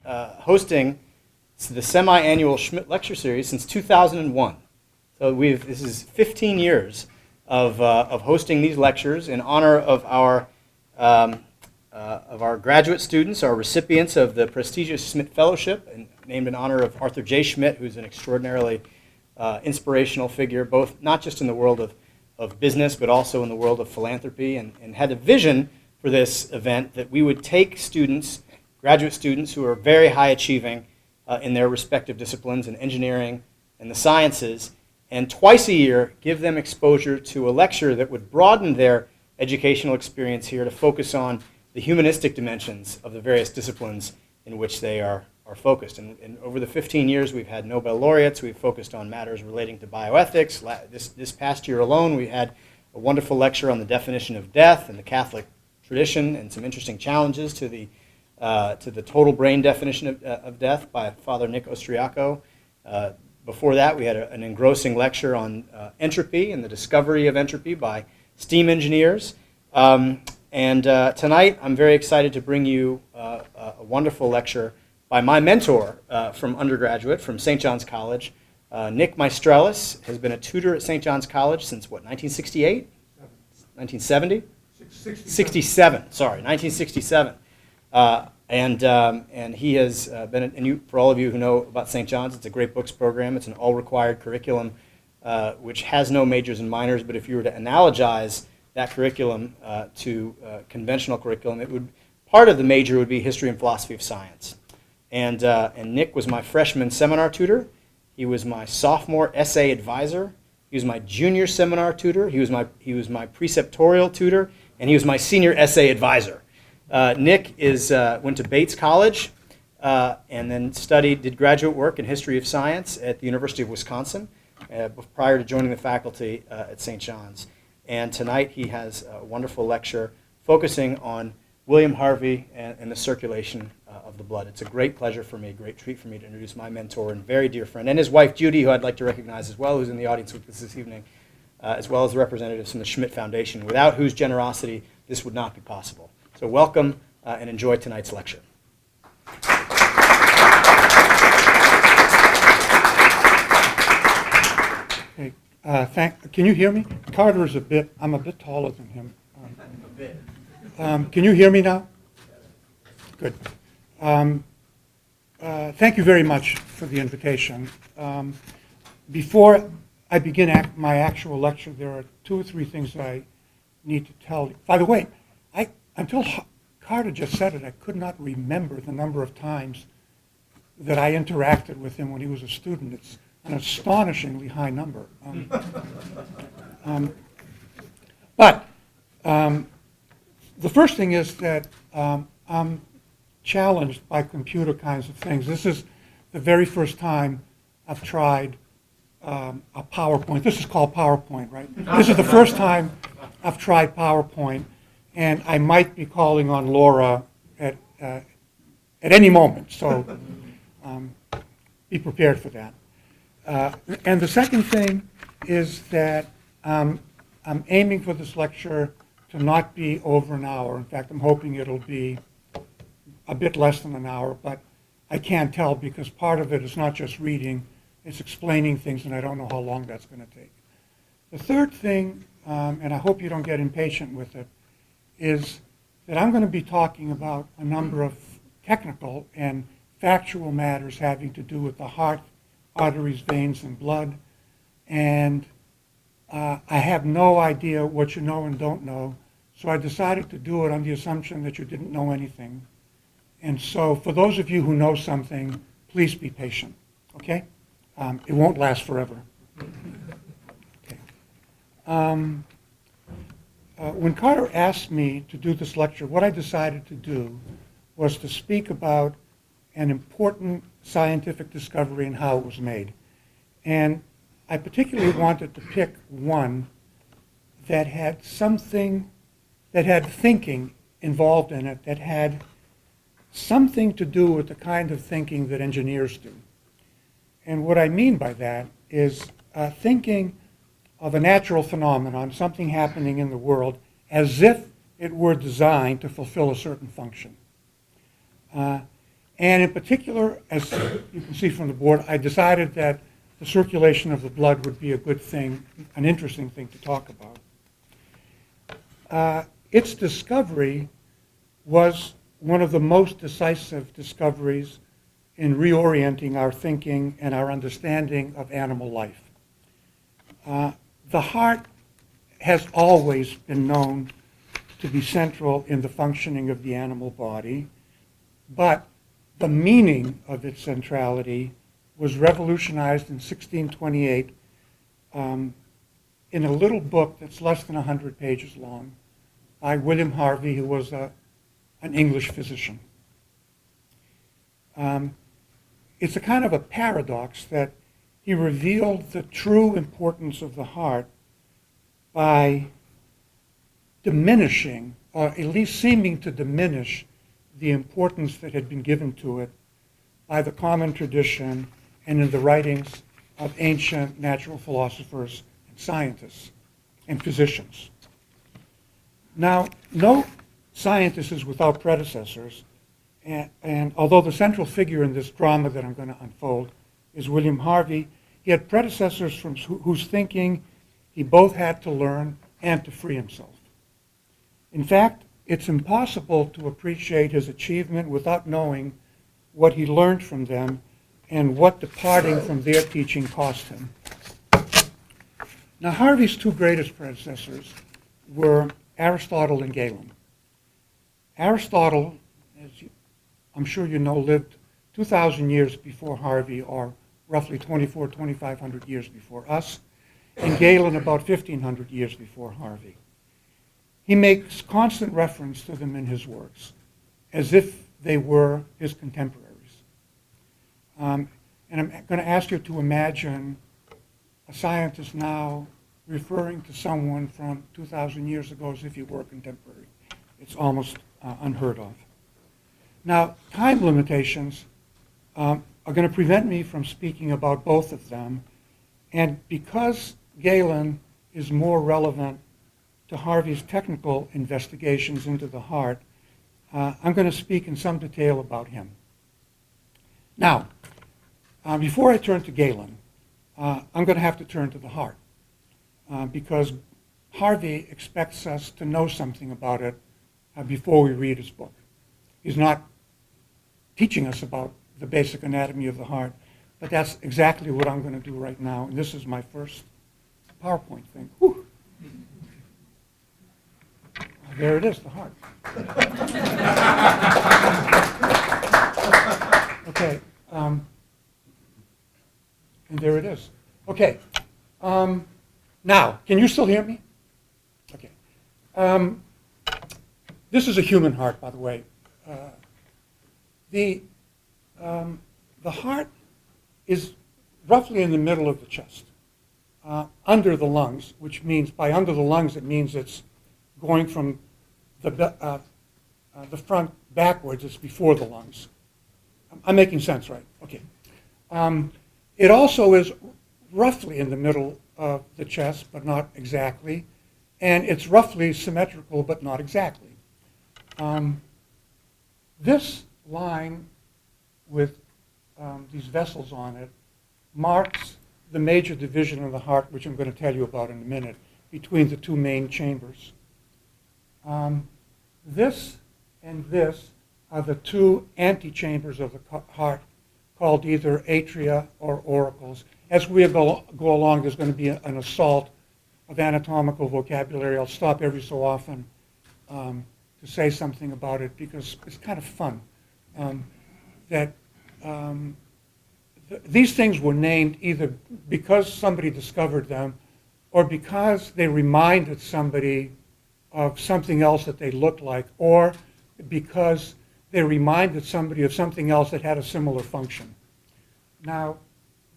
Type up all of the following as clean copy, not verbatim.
hosting the semi-annual Schmidt Lecture Series since 2001. So this is 15 years of hosting these lectures in honor of our graduate students, our recipients of the prestigious Schmidt Fellowship, and named in honor of Arthur J. Schmidt, who's an extraordinarily inspirational figure, both not just in the world of business, but also in the world of philanthropy, and had a vision for this event that we would take students, graduate students who are very high achieving in their respective disciplines in engineering and the sciences, and twice a year give them exposure to a lecture that would broaden their educational experience here to focus on the humanistic dimensions of the various disciplines in which they are focused. And over the 15 years, we've had Nobel laureates. We've focused on matters relating to bioethics. This past year alone, we had a wonderful lecture on the definition of death and the Catholic tradition, and some interesting challenges to the total brain definition of death by Father Nick Ostriaco. Before that, we had an engrossing lecture on entropy and the discovery of entropy by steam engineers. And tonight, I'm very excited to bring you a wonderful lecture by my mentor from undergraduate, from St. John's College. Nick Maestrelis has been a tutor at St. John's College since, 1968? 1970? 67, sorry, 1967. And he has been, and for all of you who know about St. John's, it's a great books program. It's an all-required curriculum which has no majors and minors, but if you were to analogize that curriculum to conventional curriculum, part of the major would be history and philosophy of science. And Nick was my freshman seminar tutor. He was my sophomore essay advisor. He was my junior seminar tutor. He was my preceptorial tutor, and he was my senior essay advisor. Nick went to Bates College and then did graduate work in history of science at the University of Wisconsin prior to joining the faculty at St. John's. And tonight he has a wonderful lecture focusing on William Harvey and the circulation of the blood. It's a great pleasure for me, a great treat for me to introduce my mentor and very dear friend, and his wife Judy, who I'd like to recognize as well, who's in the audience with us this evening, as well as the representatives from the Schmidt Foundation, without whose generosity this would not be possible. So welcome and enjoy tonight's lecture. Hey, can you hear me? Carter is I'm a bit taller than him. A bit. Can you hear me now? Good. Thank you very much for the invitation. Before I begin my actual lecture, there are 2 or 3 things I need to tell you. By the way, until Carter just said it, I could not remember the number of times that I interacted with him when he was a student. It's an astonishingly high number. But the first thing is that I'm challenged by computer kinds of things. This is the very first time I've tried a PowerPoint. This is called PowerPoint, right? This is the first time I've tried PowerPoint, and I might be calling on Laura at any moment. So be prepared for that. And the second thing is that I'm aiming for this lecture to not be over an hour. In fact, I'm hoping it'll be a bit less than an hour, but I can't tell because part of it is not just reading, it's explaining things, and I don't know how long that's going to take. The third thing, and I hope you don't get impatient with it, is that I'm going to be talking about a number of technical and factual matters having to do with the heart, arteries, veins, and blood. And I have no idea what you know and don't know, so I decided to do it on the assumption that you didn't know anything. And so for those of you who know something, please be patient, okay? It won't last forever. Okay. When Carter asked me to do this lecture, what I decided to do was to speak about an important scientific discovery and how it was made. And I particularly wanted to pick one that had something, that had thinking involved in it, that had something to do with the kind of thinking that engineers do. And what I mean by that is thinking of a natural phenomenon, something happening in the world, as if it were designed to fulfill a certain function. And in particular, as you can see from the board, I decided that the circulation of the blood would be a good thing, an interesting thing to talk about. Its discovery was one of the most decisive discoveries in reorienting our thinking and our understanding of animal life. The heart has always been known to be central in the functioning of the animal body, but the meaning of its centrality was revolutionized in 1628 in a little book that's less than 100 pages long by William Harvey, who was an English physician. It's a kind of a paradox that he revealed the true importance of the heart by diminishing, or at least seeming to diminish, the importance that had been given to it by the common tradition and in the writings of ancient natural philosophers and scientists and physicians. Now, no scientist is without predecessors, and although the central figure in this drama that I'm going to unfold is William Harvey, he had predecessors from whose thinking he both had to learn and to free himself. In fact, it's impossible to appreciate his achievement without knowing what he learned from them and what departing from their teaching cost him. Now, Harvey's two greatest predecessors were Aristotle and Galen. Aristotle, I'm sure you know, lived 2,000 years before Harvey, or roughly 2,500 years before us, and Galen about 1,500 years before Harvey. He makes constant reference to them in his works, as if they were his contemporaries. And I'm going to ask you to imagine a scientist now referring to someone from 2,000 years ago as if he were a contemporary. It's almost unheard of. Now, time limitations are going to prevent me from speaking about both of them, and because Galen is more relevant to Harvey's technical investigations into the heart, I'm going to speak in some detail about him. Now, before I turn to Galen, I'm going to have to turn to the heart, because Harvey expects us to know something about it before we read his book. He's not teaching us about the basic anatomy of the heart, but that's exactly what I'm going to do right now, and this is my first PowerPoint thing. Whew. There it is, the heart. Okay, and there it is. Okay, now, can you still hear me? Okay. This is a human heart, by the way. The heart is roughly in the middle of the chest, under the lungs, which means, by under the lungs, it means it's going from the front backwards. It's before the lungs. I'm making sense, right? Okay. It also is roughly in the middle of the chest, but not exactly. And it's roughly symmetrical, but not exactly. This line with these vessels on it marks the major division of the heart, which I'm going to tell you about in a minute, between the two main chambers. This and this are the two antechambers of the heart, called either atria or auricles. As we go along, there's going to be an assault of anatomical vocabulary. I'll stop every so often to say something about it because it's kind of fun. These things were named either because somebody discovered them or because they reminded somebody of something else that they looked like, or because they reminded somebody of something else that had a similar function. Now,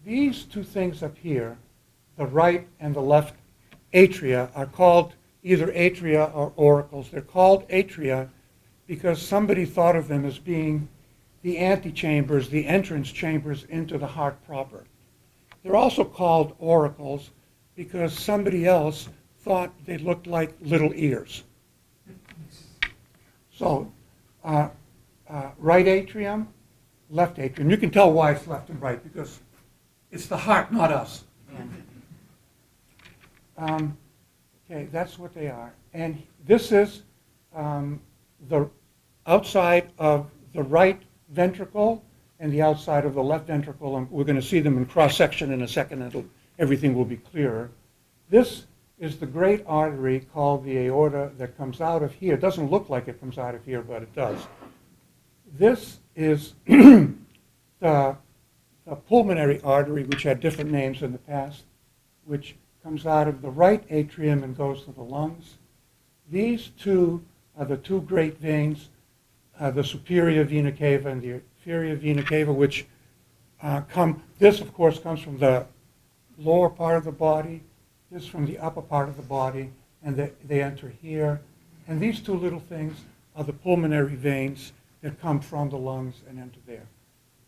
these two things up here, the right and the left atria, are called either atria or auricles. They're called atria because somebody thought of them as being the antechambers, the entrance chambers into the heart proper. They're also called auricles because somebody else thought they looked like little ears. So, right atrium left atrium. You can tell why it's left and right, because it's the heart, not us. Okay, that's what they are. And this is the outside of the right ventricle and the outside of the left ventricle, and we're going to see them in cross-section in a second, and everything will be clearer. This is the great artery called the aorta that comes out of here. It doesn't look like it comes out of here, but it does. This is the pulmonary artery, which had different names in the past, which comes out of the right atrium and goes to the lungs. These two are the two great veins, the superior vena cava and the inferior vena cava, which this of course comes from the lower part of the body, this from the upper part of the body, and they enter here. And these two little things are the pulmonary veins that come from the lungs and enter there.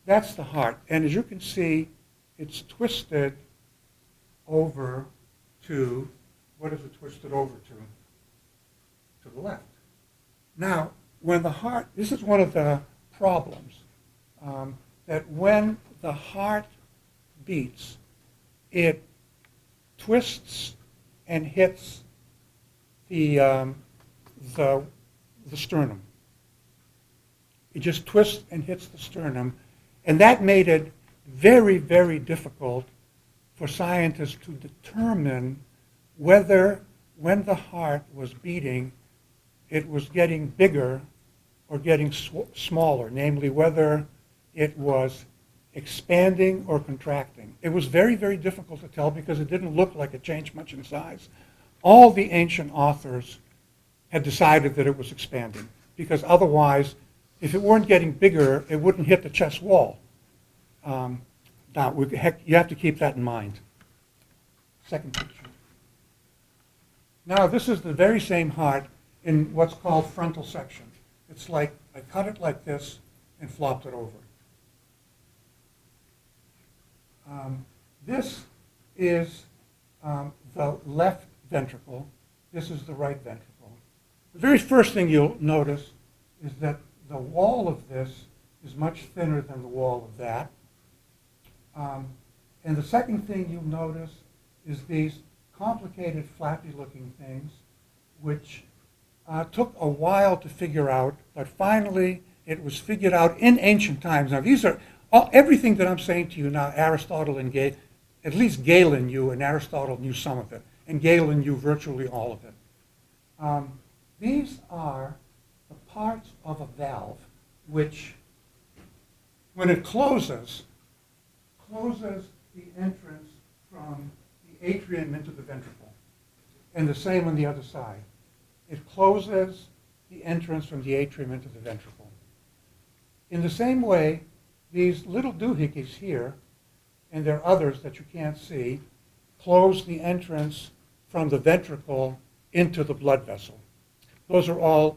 That's the heart. And as you can see, it's twisted over to, what is it twisted over to? To the left. Now, when the heart, this is one of the problems, that when the heart beats, it twists and hits the sternum. It just twists and hits the sternum, and that made it very, very difficult for scientists to determine whether, when the heart was beating, it was getting bigger or getting smaller, namely whether it was expanding or contracting. It was very, very difficult to tell because it didn't look like it changed much in size. All the ancient authors had decided that it was expanding, because otherwise, if it weren't getting bigger, it wouldn't hit the chest wall. Now, you have to keep that in mind. Second picture. Now, this is the very same heart in what's called frontal section. It's like I cut it like this and flopped it over. This is the left ventricle. This is the right ventricle. The very first thing you'll notice is that the wall of this is much thinner than the wall of that. And the second thing you'll notice is these complicated flappy-looking things, which took a while to figure out, but finally it was figured out in ancient times. Now, these are everything that I'm saying to you now. Aristotle and at least Galen knew, and Aristotle knew some of it, and Galen knew virtually all of it. These are the parts of a valve which, when it closes the entrance from the atrium into the ventricle, and the same on the other side. It closes the entrance from the atrium into the ventricle. In the same way, these little doohickeys here, and there are others that you can't see, close the entrance from the ventricle into the blood vessel. Those are all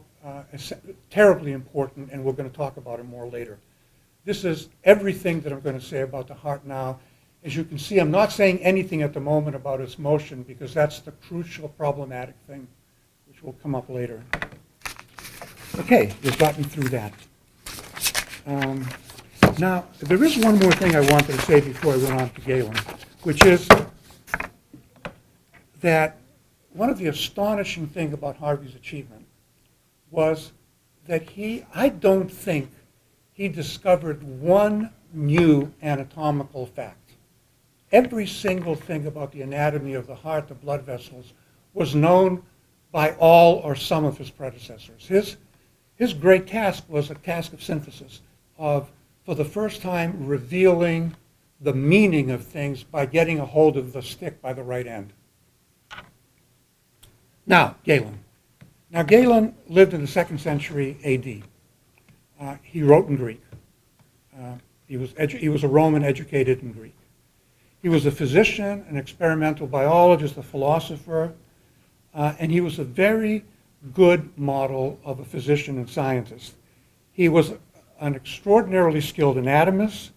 terribly important, and we're going to talk about it more later. This is everything that I'm going to say about the heart now. As you can see, I'm not saying anything at the moment about its motion, because that's the crucial problematic thing, which will come up later. Okay, we've gotten through that. Now, there is one more thing I wanted to say before I went on to Galen, which is that one of the astonishing things about Harvey's achievement was that I don't think he discovered one new anatomical fact. Every single thing about the anatomy of the heart, the blood vessels, was known by all or some of his predecessors. His great task was a task of synthesis, of, for the first time, revealing the meaning of things by getting a hold of the stick by the right end. Now, Galen. Now, Galen lived in the 2nd century A.D. He wrote in Greek. He was a Roman educated in Greek. He was a physician, an experimental biologist, a philosopher, and he was a very good model of a physician and scientist. He was an extraordinarily skilled anatomist.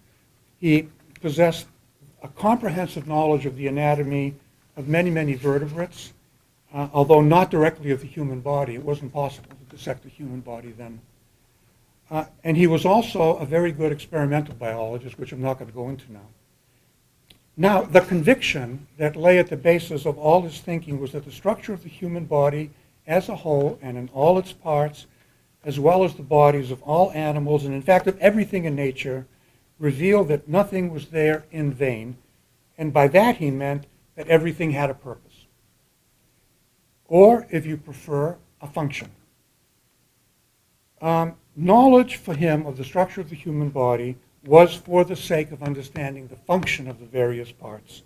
He possessed a comprehensive knowledge of the anatomy of many, many vertebrates, although not directly of the human body. It wasn't possible to dissect the human body then. And he was also a very good experimental biologist, which I'm not going to go into now. Now, the conviction that lay at the basis of all his thinking was that the structure of the human body as a whole and in all its parts, as well as the bodies of all animals, and in fact of everything in nature, revealed that nothing was there in vain, and by that he meant that everything had a purpose. Or, if you prefer, a function. Knowledge for him of the structure of the human body was for the sake of understanding the function of the various parts.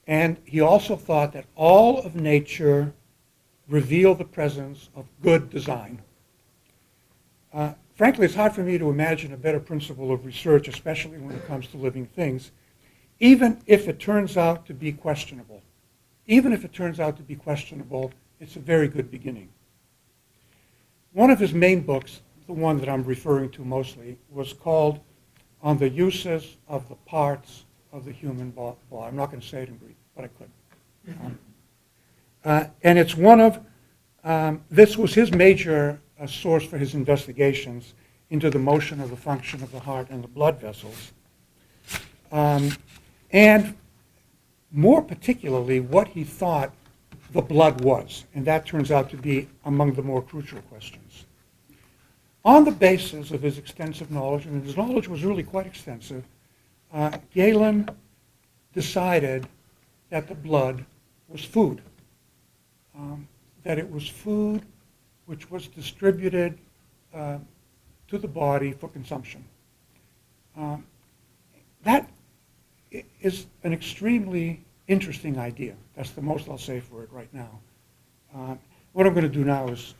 And he also thought that all of nature revealed the presence of good design. Frankly, it's hard for me to imagine a better principle of research, especially when it comes to living things, even if it turns out to be questionable. Even if it turns out to be questionable, it's a very good beginning. One of his main books, the one that I'm referring to mostly, was called On the Uses of the Parts of the Human Body. I'm not going to say it in Greek, but I could. And it's one of, this was his major source for his investigations into the motion of the function of the heart and the blood vessels. And more particularly, what he thought the blood was. And that turns out to be among the more crucial questions. On the basis of his extensive knowledge, and his knowledge was really quite extensive, Galen decided that the blood was food. That it was food which was distributed to the body for consumption. That is an extremely interesting idea. That's the most I'll say for it right now. What I'm going to do now is,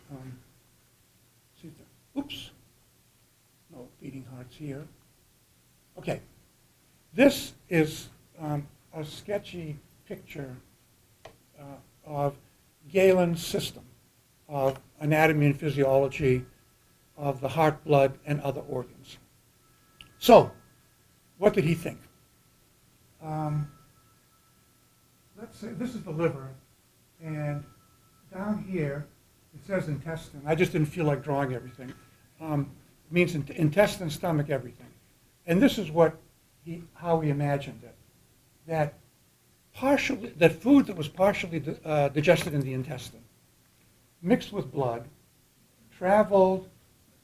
see if the, oops, no beating hearts here. Okay, this is a sketchy picture of Galen's system of anatomy and physiology of the heart, blood, and other organs. So, what did he think? Let's say this is the liver, and down here it says intestine. I just didn't feel like drawing everything. It means intestine, stomach, everything. And this is how he imagined it. That food that was partially digested in the intestine, mixed with blood, traveled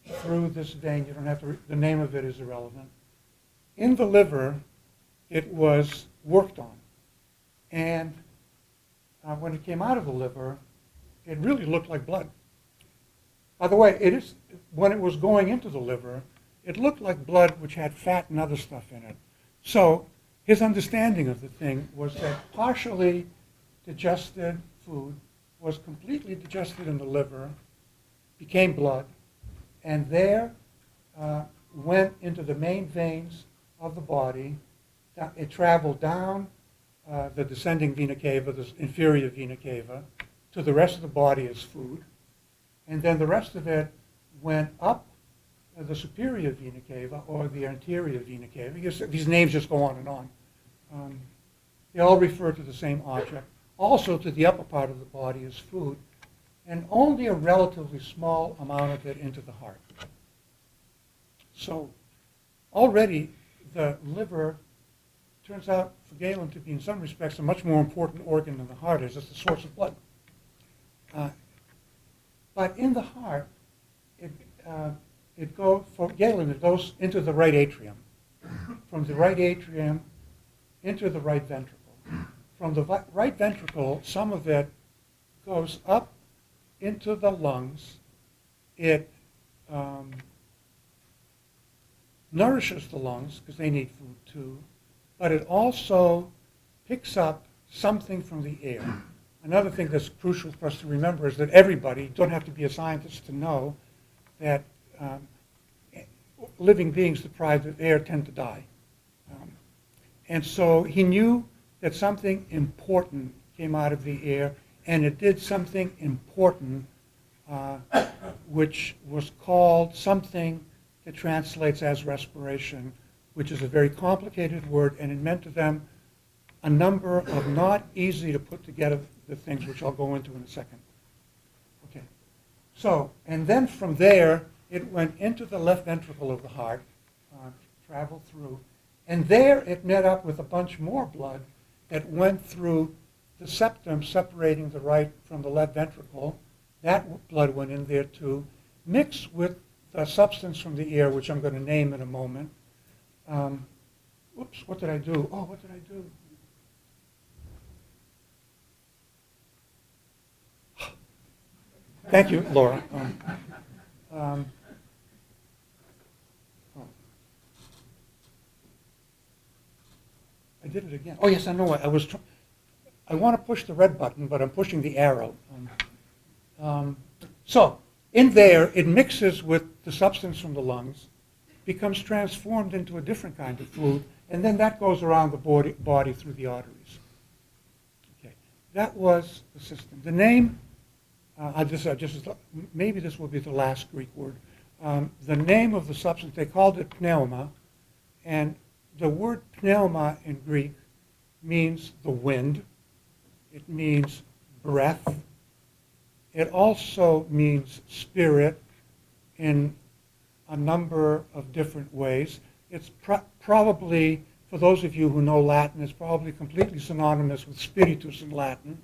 through this vein. You don't have to, the name of it is irrelevant. In the liver, it was worked on. And when it came out of the liver, it really looked like blood. By the way, when it was going into the liver, it looked like blood which had fat and other stuff in it. So his understanding of the thing was that partially digested food was completely digested in the liver, became blood, and there went into the main veins of the body. It traveled down the descending vena cava, the inferior vena cava, to the rest of the body as food. And then the rest of it went up the superior vena cava or the anterior vena cava. These names just go on and on. They all refer to the same object. Also to the upper part of the body as food, and only a relatively small amount of it into the heart. So already the liver turns out for Galen to be in some respects a much more important organ than the heart is. It's the source of blood. But in the heart, for Galen, it goes into the right atrium. From the right atrium into the right ventricle. From the right ventricle, some of it goes up into the lungs. It nourishes the lungs because they need food too, but it also picks up something from the air. Another thing that's crucial for us to remember is that everybody, you don't have to be a scientist to know, that living beings deprived of air tend to die. And so he knew that something important came out of the air, and it did something important, which was called something that translates as respiration, which is a very complicated word, and it meant to them a number of not easy to put together the things which I'll go into in a second. Okay. So, and then from there, it went into the left ventricle of the heart, traveled through, and there it met up with a bunch more blood that went through the septum separating the right from the left ventricle. That blood went in there too, mixed with the substance from the ear, which I'm going to name in a moment. Oops, what did I do? Oh, what did I do? Thank you, Laura. Oh. I did it again. Oh, yes, I know. I want to push the red button, but I'm pushing the arrow. So in there, it mixes with the substance from the lungs, becomes transformed into a different kind of fluid, and then that goes around the body through the arteries. Okay, that was the system. The name, maybe this will be the last Greek word. The name of the substance, they called it pneuma, and the word pneuma in Greek means the wind. It means breath. It also means spirit in a number of different ways. It's probably, for those of you who know Latin, it's probably completely synonymous with spiritus in Latin.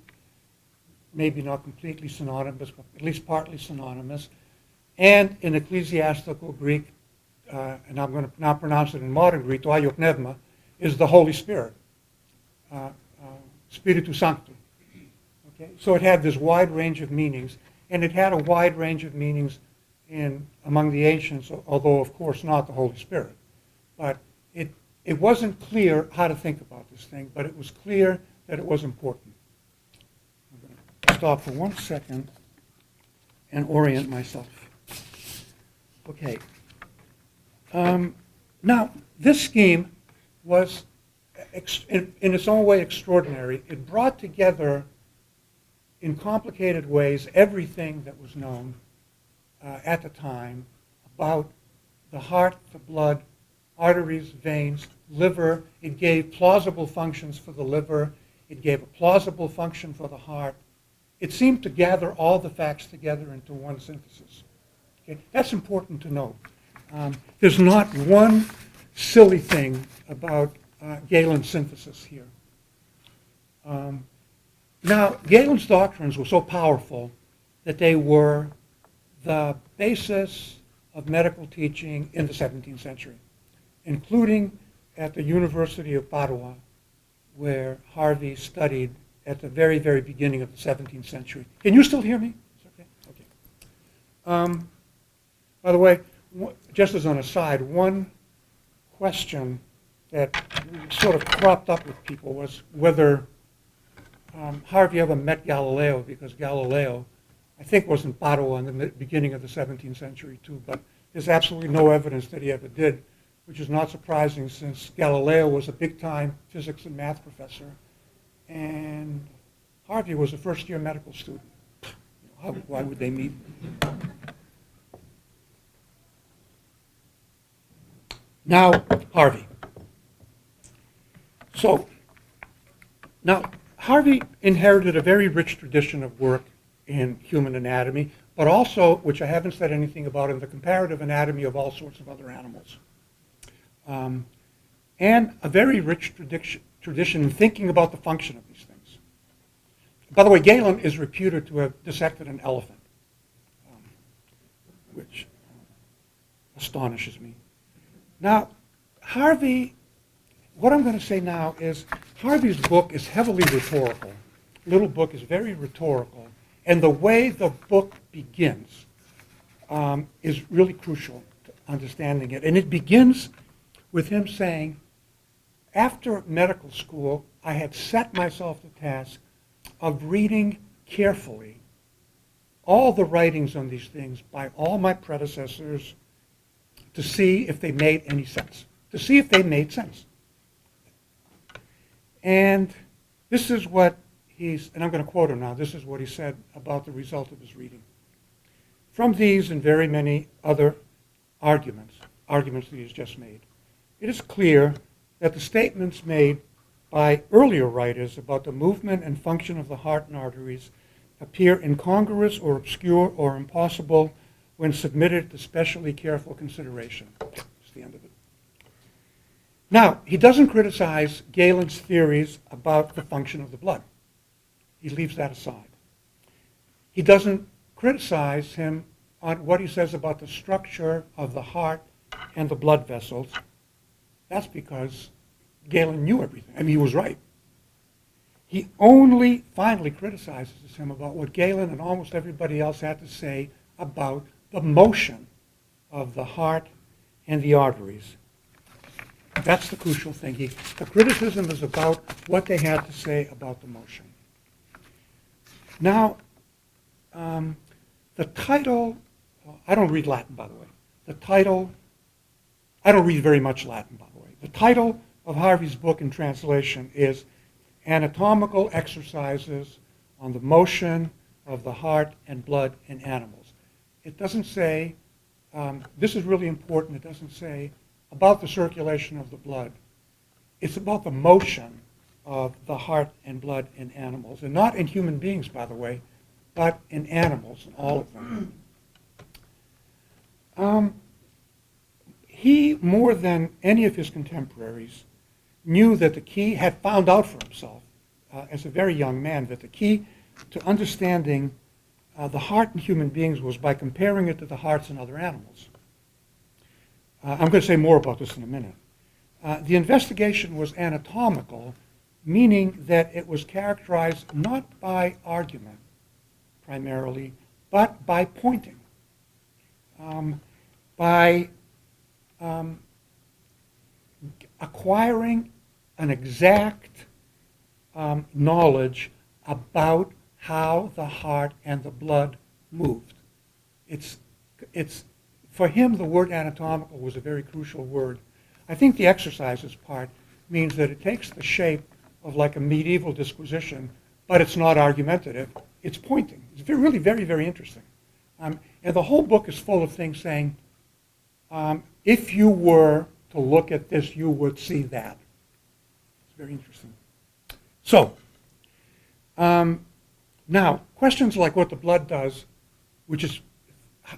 Maybe not completely synonymous, but at least partly synonymous. And in ecclesiastical Greek, and I'm going to now pronounce it in modern Greek, to aiopneuma, is the Holy Spirit, Spiritus Sanctus. Okay? So it had this wide range of meanings, and it had a wide range of meanings among the ancients, although of course not the Holy Spirit. But it wasn't clear how to think about this thing, but it was clear that it was important. I'm going to stop for 1 second and orient myself. Okay. Now, this scheme was, in its own way, extraordinary. It brought together, in complicated ways, everything that was known at the time about the heart, the blood, arteries, veins, liver. It gave plausible functions for the liver. It gave a plausible function for the heart. It seemed to gather all the facts together into one synthesis. Okay? That's important to know. There's not one silly thing about Galen's synthesis here. Now, Galen's doctrines were so powerful that they were the basis of medical teaching in the 17th century, including at the University of Padua, where Harvey studied at the very, very beginning of the 17th century. Can you still hear me? Okay. Okay. By the way, just as an aside, one question that sort of cropped up with people was whether Harvey ever met Galileo, because Galileo, I think, was in Padua in the beginning of the 17th century too, but there's absolutely no evidence that he ever did, which is not surprising since Galileo was a big-time physics and math professor, and Harvey was a first-year medical student. Why would they meet? Now, Harvey. So, now, Harvey inherited a very rich tradition of work in human anatomy, but also, which I haven't said anything about, in the comparative anatomy of all sorts of other animals. And a very rich tradition in thinking about the function of these things. By the way, Galen is reputed to have dissected an elephant, which astonishes me. Now, Harvey, what I'm going to say now is Harvey's book is heavily rhetorical. Little book is very rhetorical, and the way the book begins is really crucial to understanding it. And it begins with him saying, after medical school, I had set myself the task of reading carefully all the writings on these things by all my predecessors to see if they made any sense, to see if they made sense. And this is what and I'm going to quote him now, this is what he said about the result of his reading. From these and very many other arguments that he's just made, it is clear that the statements made by earlier writers about the movement and function of the heart and arteries appear incongruous or obscure or impossible when submitted to specially careful consideration. That's the end of it. Now, he doesn't criticize Galen's theories about the function of the blood. He leaves that aside. He doesn't criticize him on what he says about the structure of the heart and the blood vessels. That's because Galen knew everything. I mean, he was right. He only finally criticizes him about what Galen and almost everybody else had to say about the motion of the heart and the arteries. That's the crucial thing. The criticism is about what they had to say about the motion. Now, the title, I don't read Latin, by the way. The title, I don't read very much Latin, by the way. The title of Harvey's book in translation is Anatomical Exercises on the Motion of the Heart and Blood in Animals. It doesn't say, this is really important, it doesn't say about the circulation of the blood. It's about the motion of the heart and blood in animals, and not in human beings, by the way, but in animals, in all of them. He, more than any of his contemporaries, knew that the key, had found out for himself as a very young man, that the key to understanding the heart in human beings was by comparing it to the hearts in other animals. I'm going to say more about this in a minute. The investigation was anatomical, meaning that it was characterized not by argument primarily, but by pointing, by acquiring an exact knowledge about how the heart and the blood moved. It's for him, the word anatomical was a very crucial word. I think the exercises part means that it takes the shape of like a medieval disquisition, but it's not argumentative. It's pointing. It's really very, very interesting. And the whole book is full of things saying, if you were to look at this, you would see that. It's very interesting. So, now, questions like what the blood does, which is,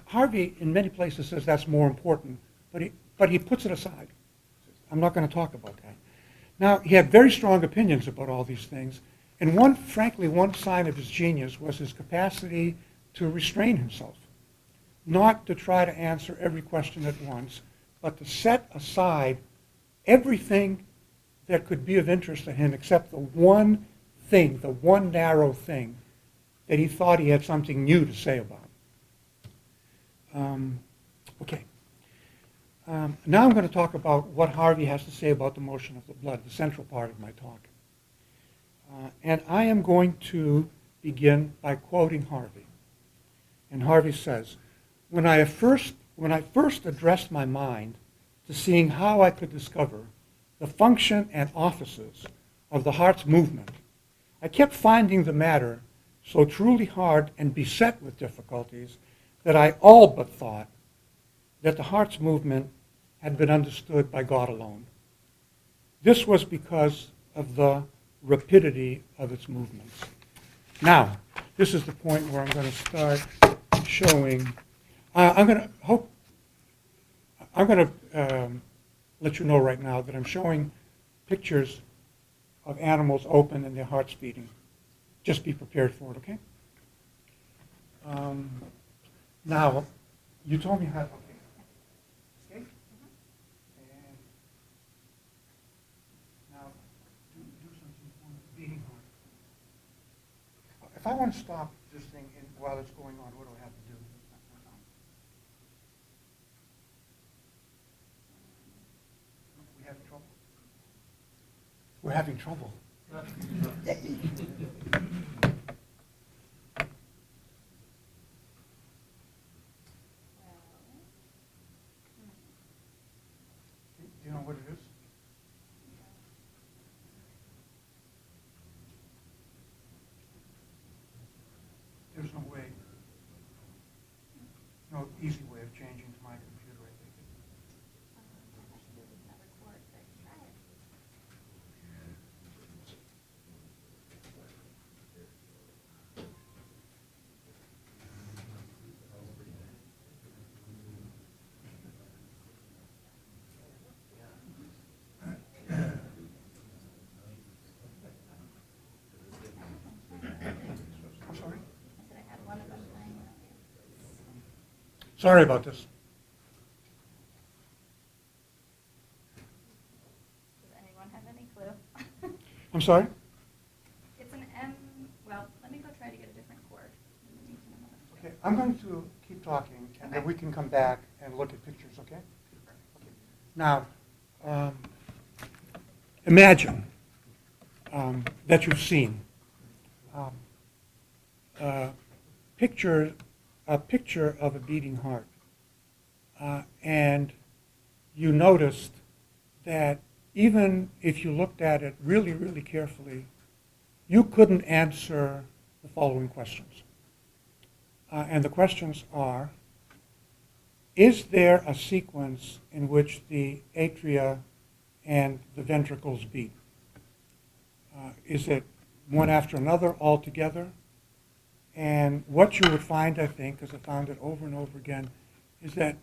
Harvey in many places says that's more important, but he puts it aside. I'm not going to talk about that. Now, he had very strong opinions about all these things, and frankly, one sign of his genius was his capacity to restrain himself, not to try to answer every question at once, but to set aside everything that could be of interest to him except the one thing, the one narrow thing that he thought he had something new to say about. Okay. Now I'm going to talk about what Harvey has to say about the motion of the blood, the central part of my talk. And I am going to begin by quoting Harvey. And Harvey says, when I first addressed my mind to seeing how I could discover the function and offices of the heart's movement, I kept finding the matter so truly hard and beset with difficulties that I all but thought that the heart's movement had been understood by God alone. This was because of the rapidity of its movements. Now, this is the point where I'm going to start showing. I'm going to let you know right now that I'm showing pictures of animals open and their hearts beating. Just be prepared for it, okay? Now, you told me how. Okay. Escape. And now, do something for the beating heart. If I want to stop this thing while it's going on, what do I have to do? We having trouble? We're having trouble. Do you know what it is? There's no way, no easy way of changing to my computer, I think. Sorry about this. Does anyone have any clue? I'm sorry? It's an M, well, let me go try to get a different chord. In the meantime. Okay, I'm going to keep talking, and then Okay. we can come back and look at pictures, okay? Okay. Now, imagine that you've seen a picture of a beating heart, and you noticed that even if you looked at it really, really carefully, you couldn't answer the following questions. And the questions are, is there a sequence in which the atria and the ventricles beat? Is it one after another all together? And what you would find, I think, because I found it over and over again, is that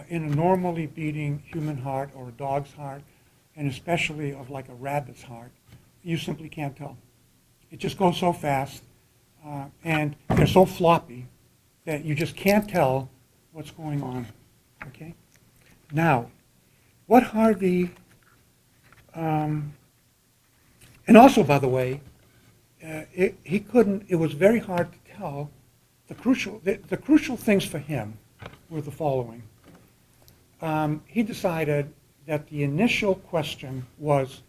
in a normally beating human heart or a dog's heart, and especially of like a rabbit's heart, you simply can't tell. It just goes so fast, and they're so floppy that you just can't tell what's going on. Okay? Now, what Harvey, and also, by the way, it was very hard to tell. The crucial things for him were the following. He decided that the initial question was,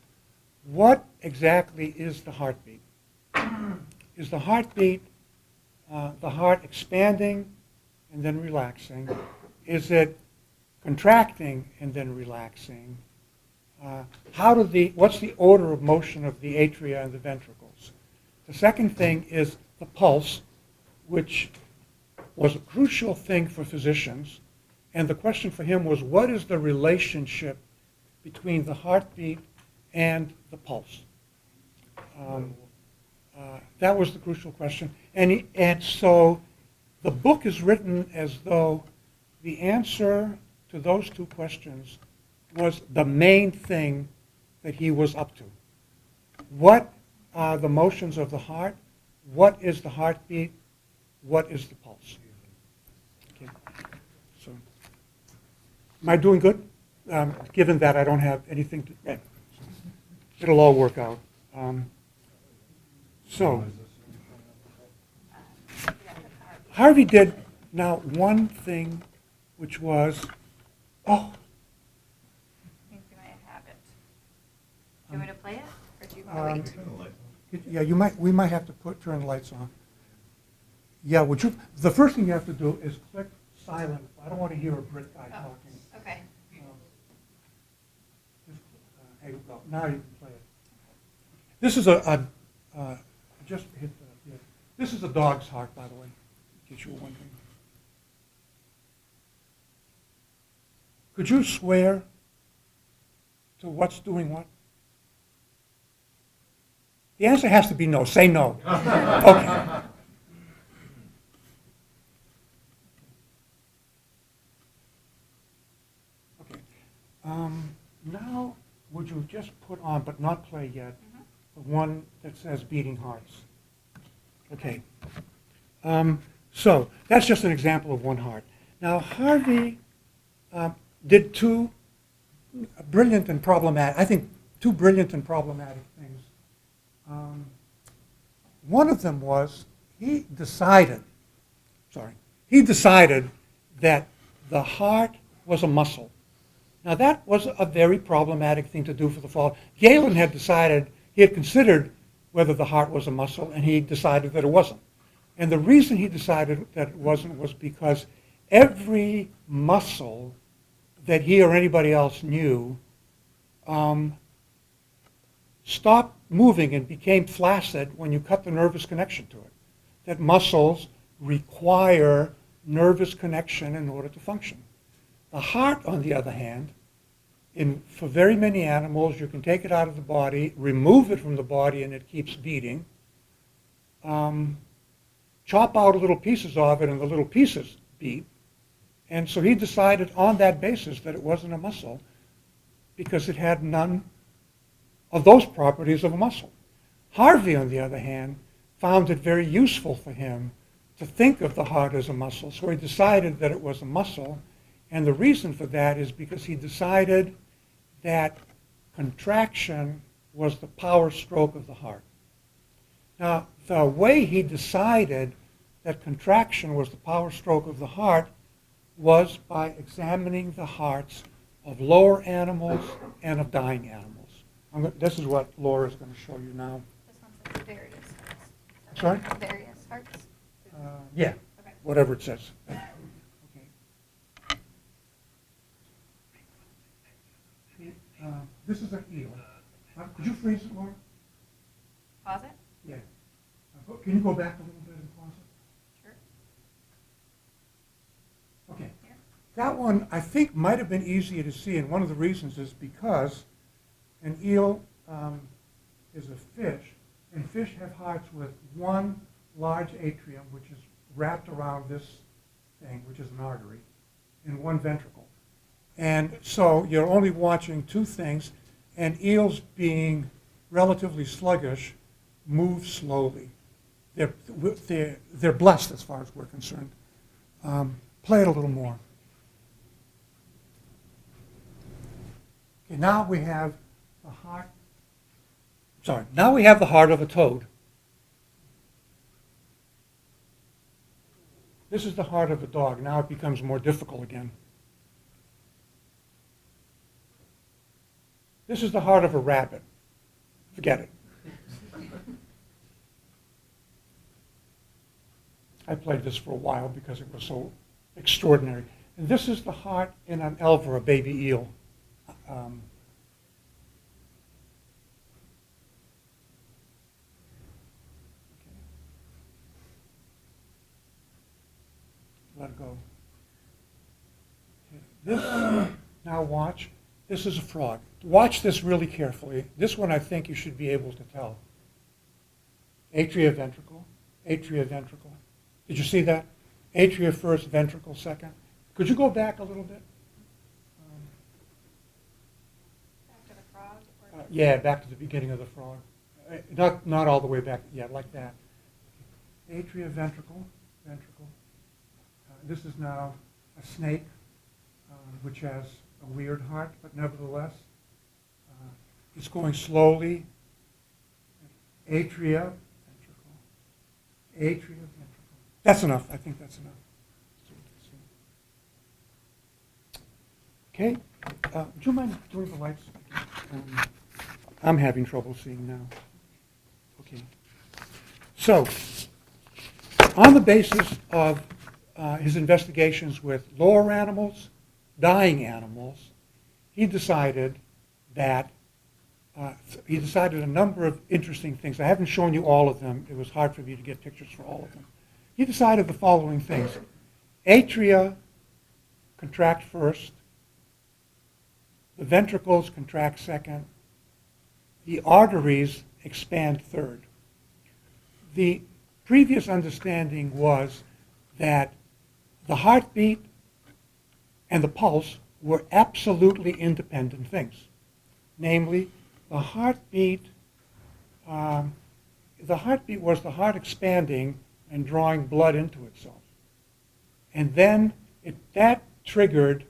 what exactly is the heartbeat? Is the heartbeat the heart expanding and then relaxing? Is it contracting and then relaxing? What's the order of motion of the atria and the ventricles? The second thing is the pulse, which was a crucial thing for physicians. And the question for him was, what is the relationship between the heartbeat and the pulse? That was the crucial question. And so the book is written as though the answer to those two questions was the main thing that he was up to. What are the motions of the heart? What is the heartbeat? What is the pulse? Okay. So, am I doing good? Given that I don't have anything to... It'll all work out. So, Harvey did now one thing, which was, I think we might have it. Do you want me to play it, or do you want to wait? yeah, we might have to turn the lights on. Yeah, the first thing you have to do is click silent. I don't want to hear a Brit guy talking. Okay. Hey, well, now you can play it. This is just hit the, yeah. This is a dog's heart, by the way, in case you were wondering. Could you swear to what's doing what? The answer has to be no. Say no. Okay. Okay. Now, would you just put on, but not play yet, the one that says beating hearts? Okay. So that's just an example of one heart. Now, Harvey did two brilliant and problematic things. One of them was he decided that the heart was a muscle. Now that was a very problematic thing to do for the fall. Galen had considered whether the heart was a muscle, and he decided that it wasn't. And the reason he decided that it wasn't was because every muscle that he or anybody else knew stopped moving and became flaccid when you cut the nervous connection to it. That muscles require nervous connection in order to function. The heart, on the other hand, for very many animals, you can take it out of the body, remove it from the body, and it keeps beating. Chop out little pieces of it, and the little pieces beat. And so he decided on that basis that it wasn't a muscle because it had none of those properties of a muscle. Harvey, on the other hand, found it very useful for him to think of the heart as a muscle. So he decided that it was a muscle. And the reason for that is because he decided that contraction was the power stroke of the heart. Now, the way he decided that contraction was the power stroke of the heart was by examining the hearts of lower animals and of dying animals. This is what Laura is going to show you now. This one says various hearts. Sorry? Various hearts. Yeah, Okay. whatever it says. Okay. This is an eel. Could you freeze it, Laura? Pause it? Yeah. Can you go back a little bit and pause it? Sure. Okay. Here. That one, I think, might have been easier to see, and one of the reasons is because an eel is a fish, and fish have hearts with one large atrium, which is wrapped around this thing, which is an artery, and one ventricle. And so you're only watching two things, and eels, being relatively sluggish, move slowly. They're blessed as far as we're concerned. Play it a little more. Okay, now we have the heart. Sorry, now we have the heart of a toad. This is the heart of a dog. Now it becomes more difficult again. This is the heart of a rabbit. Forget it. I played this for a while because it was so extraordinary. And this is the heart in an elver, a baby eel. Let it go. Okay. This, now watch. This is a frog. Watch this really carefully. This one I think you should be able to tell. Atria ventricle, atria ventricle. Did you see that? Atria first, ventricle second. Could you go back a little bit? Back to the frog? Or Yeah, back to the beginning of the frog. Not all the way back. Yeah, like that. Atria ventricle, ventricle. This is now a snake, which has a weird heart, but nevertheless, it's going slowly. Atria, ventricle, atria, ventricle. That's enough. I think that's enough. Okay. Would you mind doing the lights? I'm having trouble seeing now. Okay. So, on the basis of his investigations with lower animals, dying animals, he decided that a number of interesting things. I haven't shown you all of them. It was hard for me to get pictures for all of them. He decided the following things. Atria contract first. The ventricles contract second. The arteries expand third. The previous understanding was that the heartbeat and the pulse were absolutely independent things. Namely, the heartbeat was the heart expanding and drawing blood into itself. And then that triggered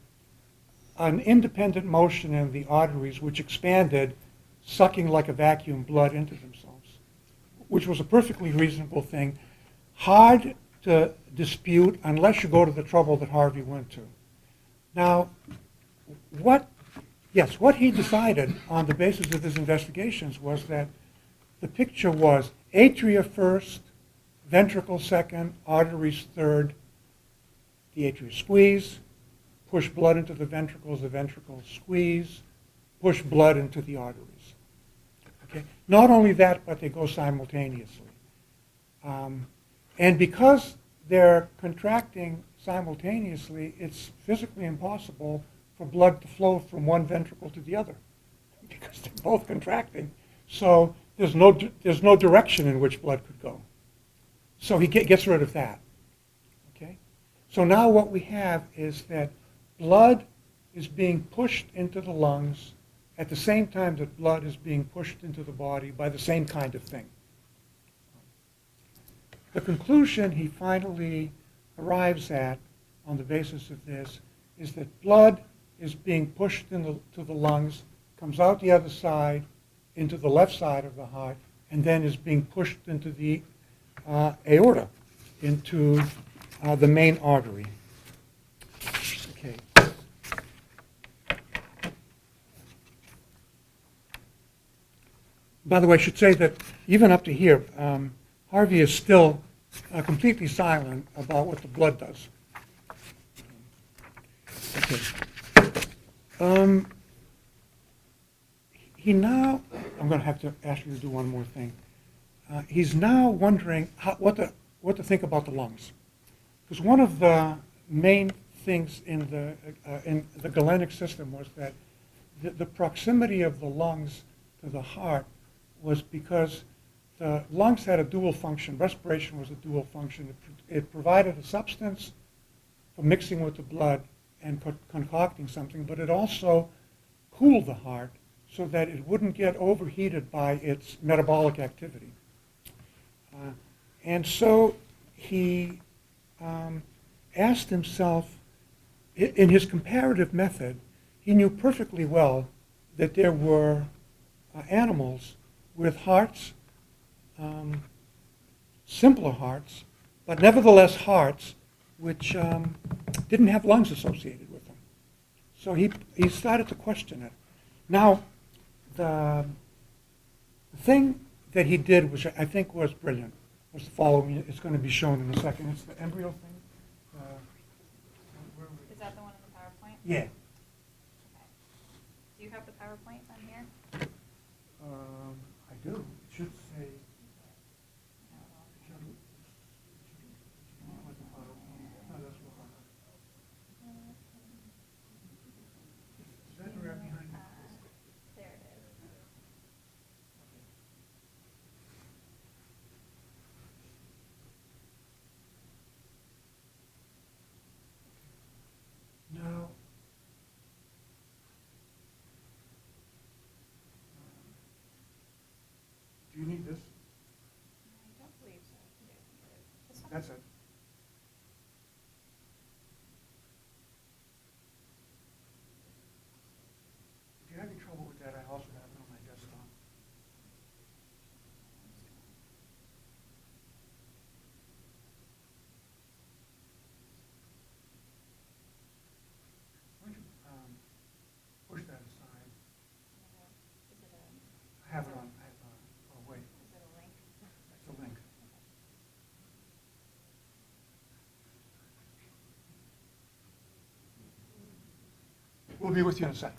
an independent motion in the arteries which expanded, sucking like a vacuum blood into themselves, which was a perfectly reasonable thing, hard to dispute unless you go to the trouble that Harvey went to. Now, what he decided on the basis of his investigations was that the picture was atria first, ventricle second, arteries third, the atria squeeze, push blood into the ventricles squeeze, push blood into the arteries. Okay? Not only that, but they go simultaneously. And because they're contracting simultaneously, it's physically impossible for blood to flow from one ventricle to the other because they're both contracting. So there's no direction in which blood could go. So he gets rid of that. Okay? So now what we have is that blood is being pushed into the lungs at the same time that blood is being pushed into the body by the same kind of thing. The conclusion he finally arrives at on the basis of this is that blood is being pushed to the lungs, comes out the other side into the left side of the heart, and then is being pushed into the aorta, into the main artery. Okay. By the way, I should say that even up to here, Harvey is still completely silent about what the blood does. Okay. He now, I'm going to have to ask you to do one more thing. He's now wondering what to think about the lungs. Because one of the main things in the galenic system was that the proximity of the lungs to the heart was because the lungs had a dual function. Respiration was a dual function. It provided a substance for mixing with the blood and concocting something, but it also cooled the heart so that it wouldn't get overheated by its metabolic activity. And so he asked himself, in his comparative method, he knew perfectly well that there were animals with hearts, simpler hearts, but nevertheless hearts which didn't have lungs associated with them. So he started to question it. Now, the thing that he did, which I think was brilliant, was the following. It's going to be shown in a second. It's the embryo thing. Is that the one in the PowerPoint? Yeah. Okay. Do you have the PowerPoint on here? I do. It should say. Is that right behind you? There it is. No. Do you need this? I don't believe so. You guys can get it. This one? That's it. If you're having trouble with that, I also have it on my desktop. Why don't you push that aside? Is it a, I have it on. Oh wait, is it a link? it's a link. We'll be with you in a second.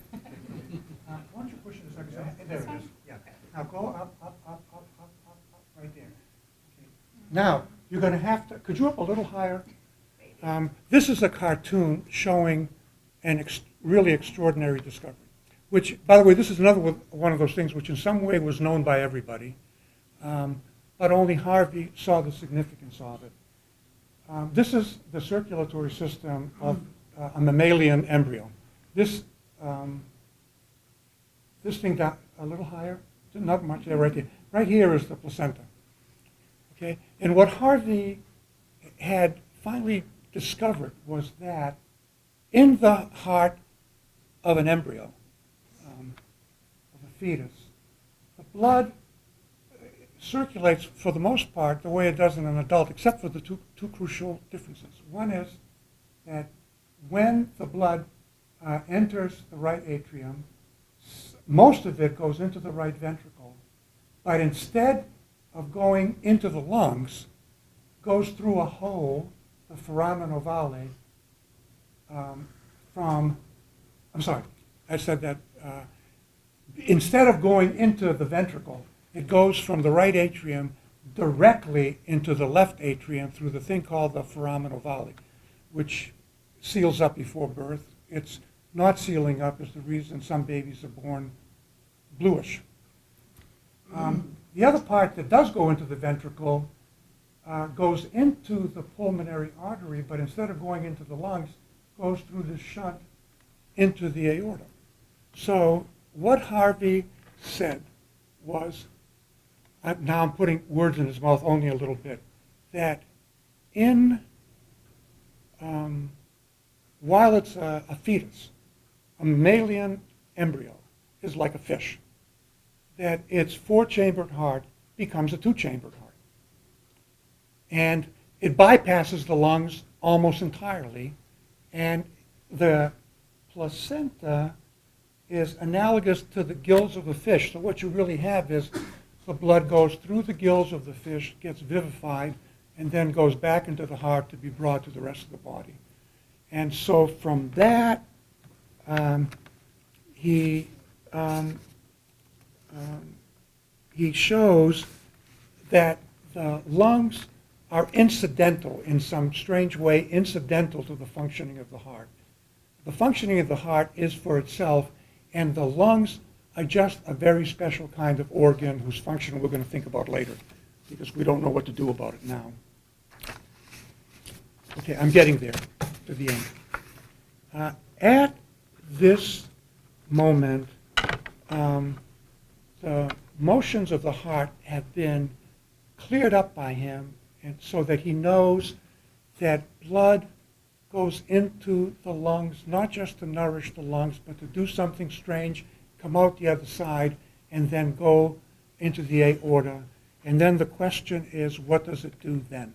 Why don't you push it a second? There This it one? is. Yeah. Now go up, right there. Okay. Now, you're going to have to, could you up a little higher? This is a cartoon showing an really extraordinary discovery, which, by the way, this is another one of those things which in some way was known by everybody, but only Harvey saw the significance of it. This is the circulatory system of a mammalian embryo. This thing down a little higher, not much there, right there. Right here is the placenta. Okay, and what Harvey had finally discovered was that in the heart of an embryo, of a fetus, the blood circulates for the most part the way it does in an adult, except for the two crucial differences. One is that when the blood enters the right atrium, most of it goes into the right ventricle, but instead of going into the lungs, goes through a hole, the foramen ovale, I'm sorry, I said that, instead of going into the ventricle, it goes from the right atrium directly into the left atrium through the thing called the foramen ovale, which seals up before birth. It's not sealing up is the reason some babies are born bluish. The other part that does go into the ventricle goes into the pulmonary artery, but instead of going into the lungs, goes through the shunt into the aorta. So what Harvey said was, now I'm putting words in his mouth only a little bit, that in while it's a fetus, a mammalian embryo is like a fish, that its four-chambered heart becomes a two-chambered heart. And it bypasses the lungs almost entirely, and the placenta is analogous to the gills of a fish. So what you really have is the blood goes through the gills of the fish, gets vivified, and then goes back into the heart to be brought to the rest of the body. And so from that, he shows that the lungs are incidental, in some strange way, incidental to the functioning of the heart. The functioning of the heart is for itself, and the lungs are just a very special kind of organ whose function we're going to think about later, because we don't know what to do about it now. Okay, I'm getting there, to the end. At this moment, the motions of the heart have been cleared up by him, and so that he knows that blood goes into the lungs, not just to nourish the lungs, but to do something strange, come out the other side, and then go into the aorta. And then the question is, what does it do then?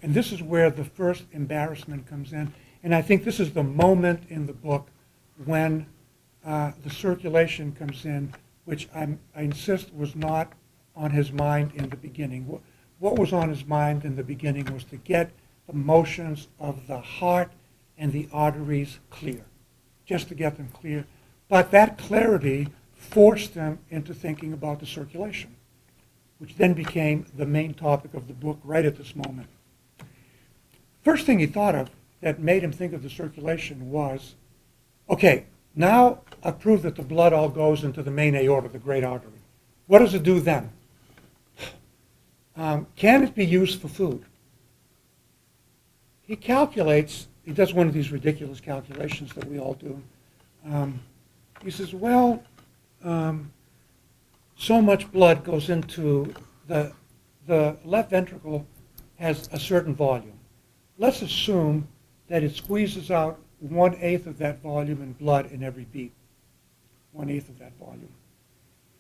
And this is where the first embarrassment comes in. And I think this is the moment in the book when the circulation comes in, which I insist was not on his mind in the beginning. What was on his mind in the beginning was to get the motions of the heart and the arteries clear, just to get them clear. But that clarity forced him into thinking about the circulation, which then became the main topic of the book right at this moment. First thing he thought of that made him think of the circulation was, okay, now I've proved that the blood all goes into the main aorta, the great artery. What does it do then? Can it be used for food? He calculates, he does one of these ridiculous calculations that we all do. He says, well, so much blood goes into the left ventricle has a certain volume. Let's assume that it squeezes out 1/8 of that volume in blood in every beat, 1/8 of that volume.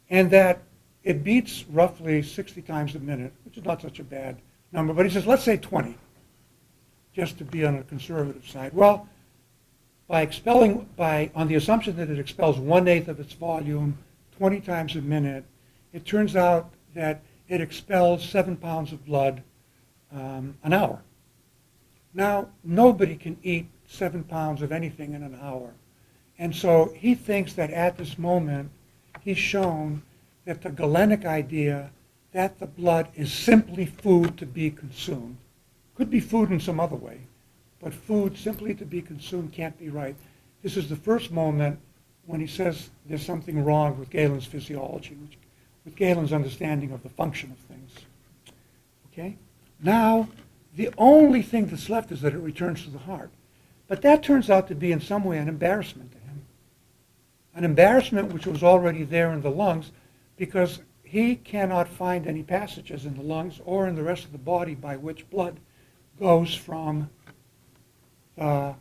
And that it beats roughly 60 times a minute, which is not such a bad number, but he says, let's say 20, just to be on a conservative side. Well, on the assumption that it expels 1/8 of its volume 20 times a minute, it turns out that it expels 7 pounds of blood an hour. Now, nobody can eat 7 pounds of anything in an hour. And so he thinks that at this moment, he's shown that the Galenic idea that the blood is simply food to be consumed, could be food in some other way, but food simply to be consumed can't be right. This is the first moment when he says there's something wrong with Galen's physiology, with Galen's understanding of the function of things. Okay? Now, the only thing that's left is that it returns to the heart. But that turns out to be in some way an embarrassment to him. An embarrassment which was already there in the lungs, because he cannot find any passages in the lungs or in the rest of the body by which blood goes from the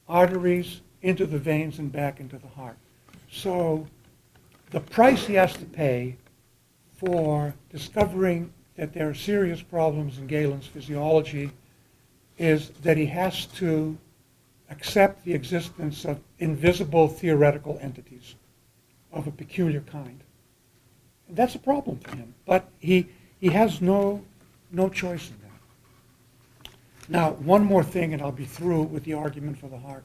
arteries into the veins and back into the heart. So the price he has to pay for discovering that there are serious problems in Galen's physiology is that he has to accept the existence of invisible theoretical entities of a peculiar kind. And that's a problem for him, but he has no choice in that. Now, one more thing, and I'll be through with the argument for the heart,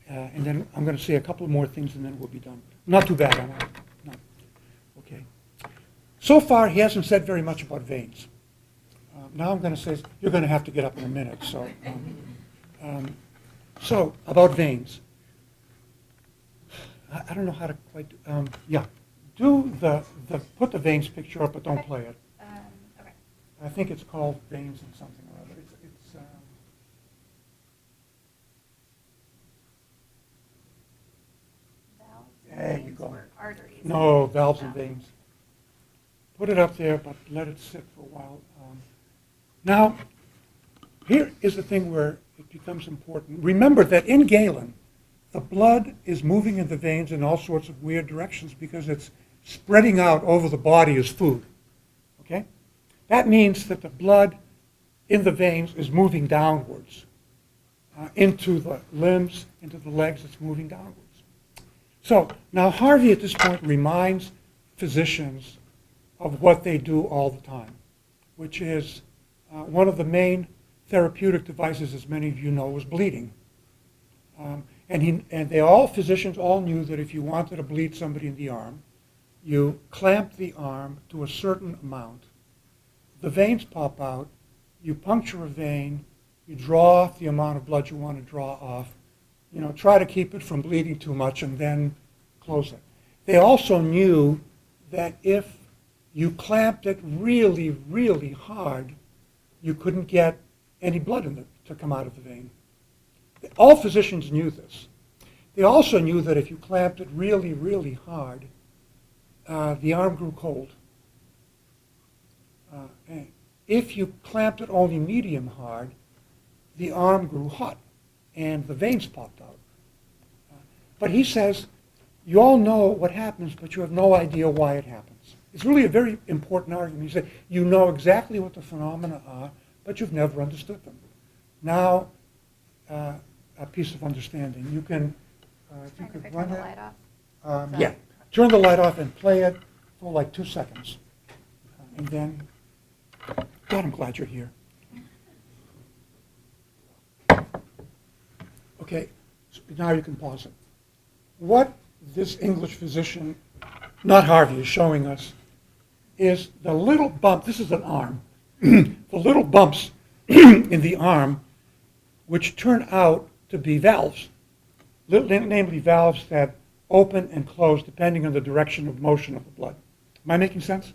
and then I'm going to say a couple more things, and then we'll be done. Not too bad, am I? No. Okay. So far, he hasn't said very much about veins. Now I'm going to say, you're going to have to get up in a minute. So about veins. I don't know how to quite, yeah. Put the veins picture up, but don't play it. Okay. I think it's called veins and something or other. It's Valves, There you veins, go. or arteries. no valves and veins. Put it up there, but let it sit for a while. Now, here is the thing where it becomes important. Remember that in Galen, the blood is moving in the veins in all sorts of weird directions because it's spreading out over the body as food. Okay? That means that the blood in the veins is moving downwards into the limbs, into the legs. It's moving downwards. So now Harvey at this point reminds physicians of what they do all the time, which is one of the main therapeutic devices, as many of you know, was bleeding. Physicians all knew that if you wanted to bleed somebody in the arm, you clamp the arm to a certain amount. The veins pop out, you puncture a vein, you draw off the amount of blood you want to draw off, try to keep it from bleeding too much and then close it. They also knew that if you clamped it really, really hard, you couldn't get any blood to come out of the vein. All physicians knew this. They also knew that if you clamped it really, really hard, the arm grew cold. If you clamped it only medium hard, the arm grew hot and the veins popped out. But he says, you all know what happens, but you have no idea why it happens. It's really a very important argument. He said, you know exactly what the phenomena are, but you've never understood them. Now, a piece of understanding. You can, if you could run turn the it. light off. Yeah, turn the light off and play it for like 2 seconds. And then, God, I'm glad you're here. Okay, so now you can pause it. What this English physician, not Harvey, is showing us is the little bump, this is an arm, the little bumps in the arm which turn out to be valves, namely valves that open and close depending on the direction of motion of the blood. Am I making sense?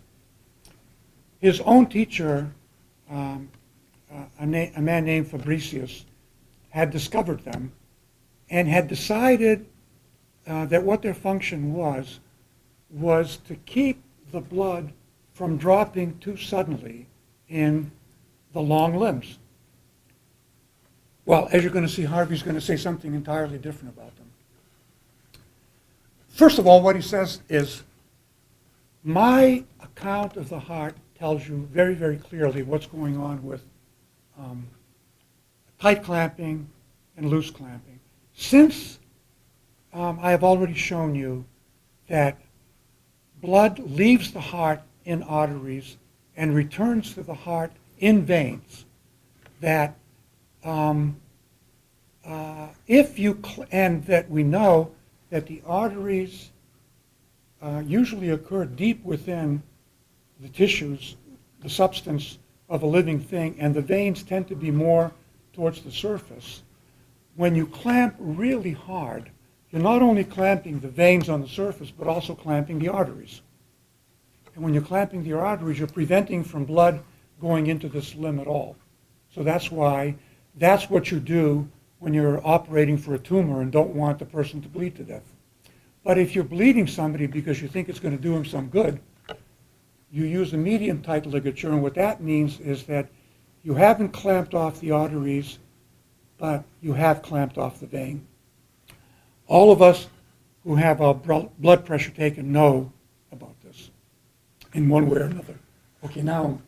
His own teacher, a man named Fabricius, had discovered them and had decided that what their function was to keep the blood from dropping too suddenly in the long limbs. Well, as you're going to see, Harvey's going to say something entirely different about them. First of all, what he says is, my account of the heart tells you very, very clearly what's going on with tight clamping and loose clamping. Since I have already shown you that blood leaves the heart in arteries and returns to the heart in veins, that and that we know that the arteries usually occur deep within the tissues, the substance of a living thing, and the veins tend to be more towards the surface. When you clamp really hard, you're not only clamping the veins on the surface, but also clamping the arteries. And when you're clamping the arteries, you're preventing from blood going into this limb at all. So that's what you do when you're operating for a tumor and don't want the person to bleed to death. But if you're bleeding somebody because you think it's going to do him some good, you use a medium tight ligature, and what that means is that you haven't clamped off the arteries, but you have clamped off the vein. All of us who have our blood pressure taken know about this in one way or another. Okay, now,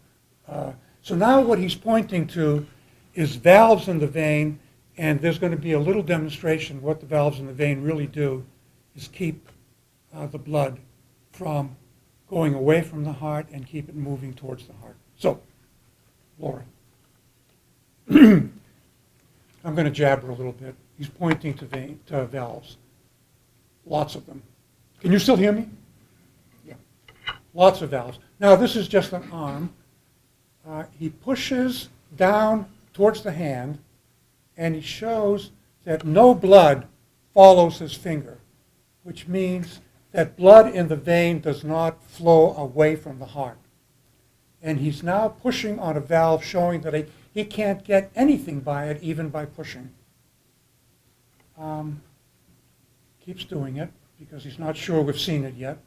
so now what he's pointing to is valves in the vein, and there's going to be a little demonstration. What the valves in the vein really do is keep the blood from going away from the heart and keep it moving towards the heart. So, Laura. I'm going to jabber a little bit. He's pointing to valves. Lots of them. Can you still hear me? Yeah. Lots of valves. Now, this is just an arm. He pushes down towards the hand, and he shows that no blood follows his finger, which means that blood in the vein does not flow away from the heart. And he's now pushing on a valve showing that he can't get anything by it, even by pushing. Keeps doing it because he's not sure we've seen it yet,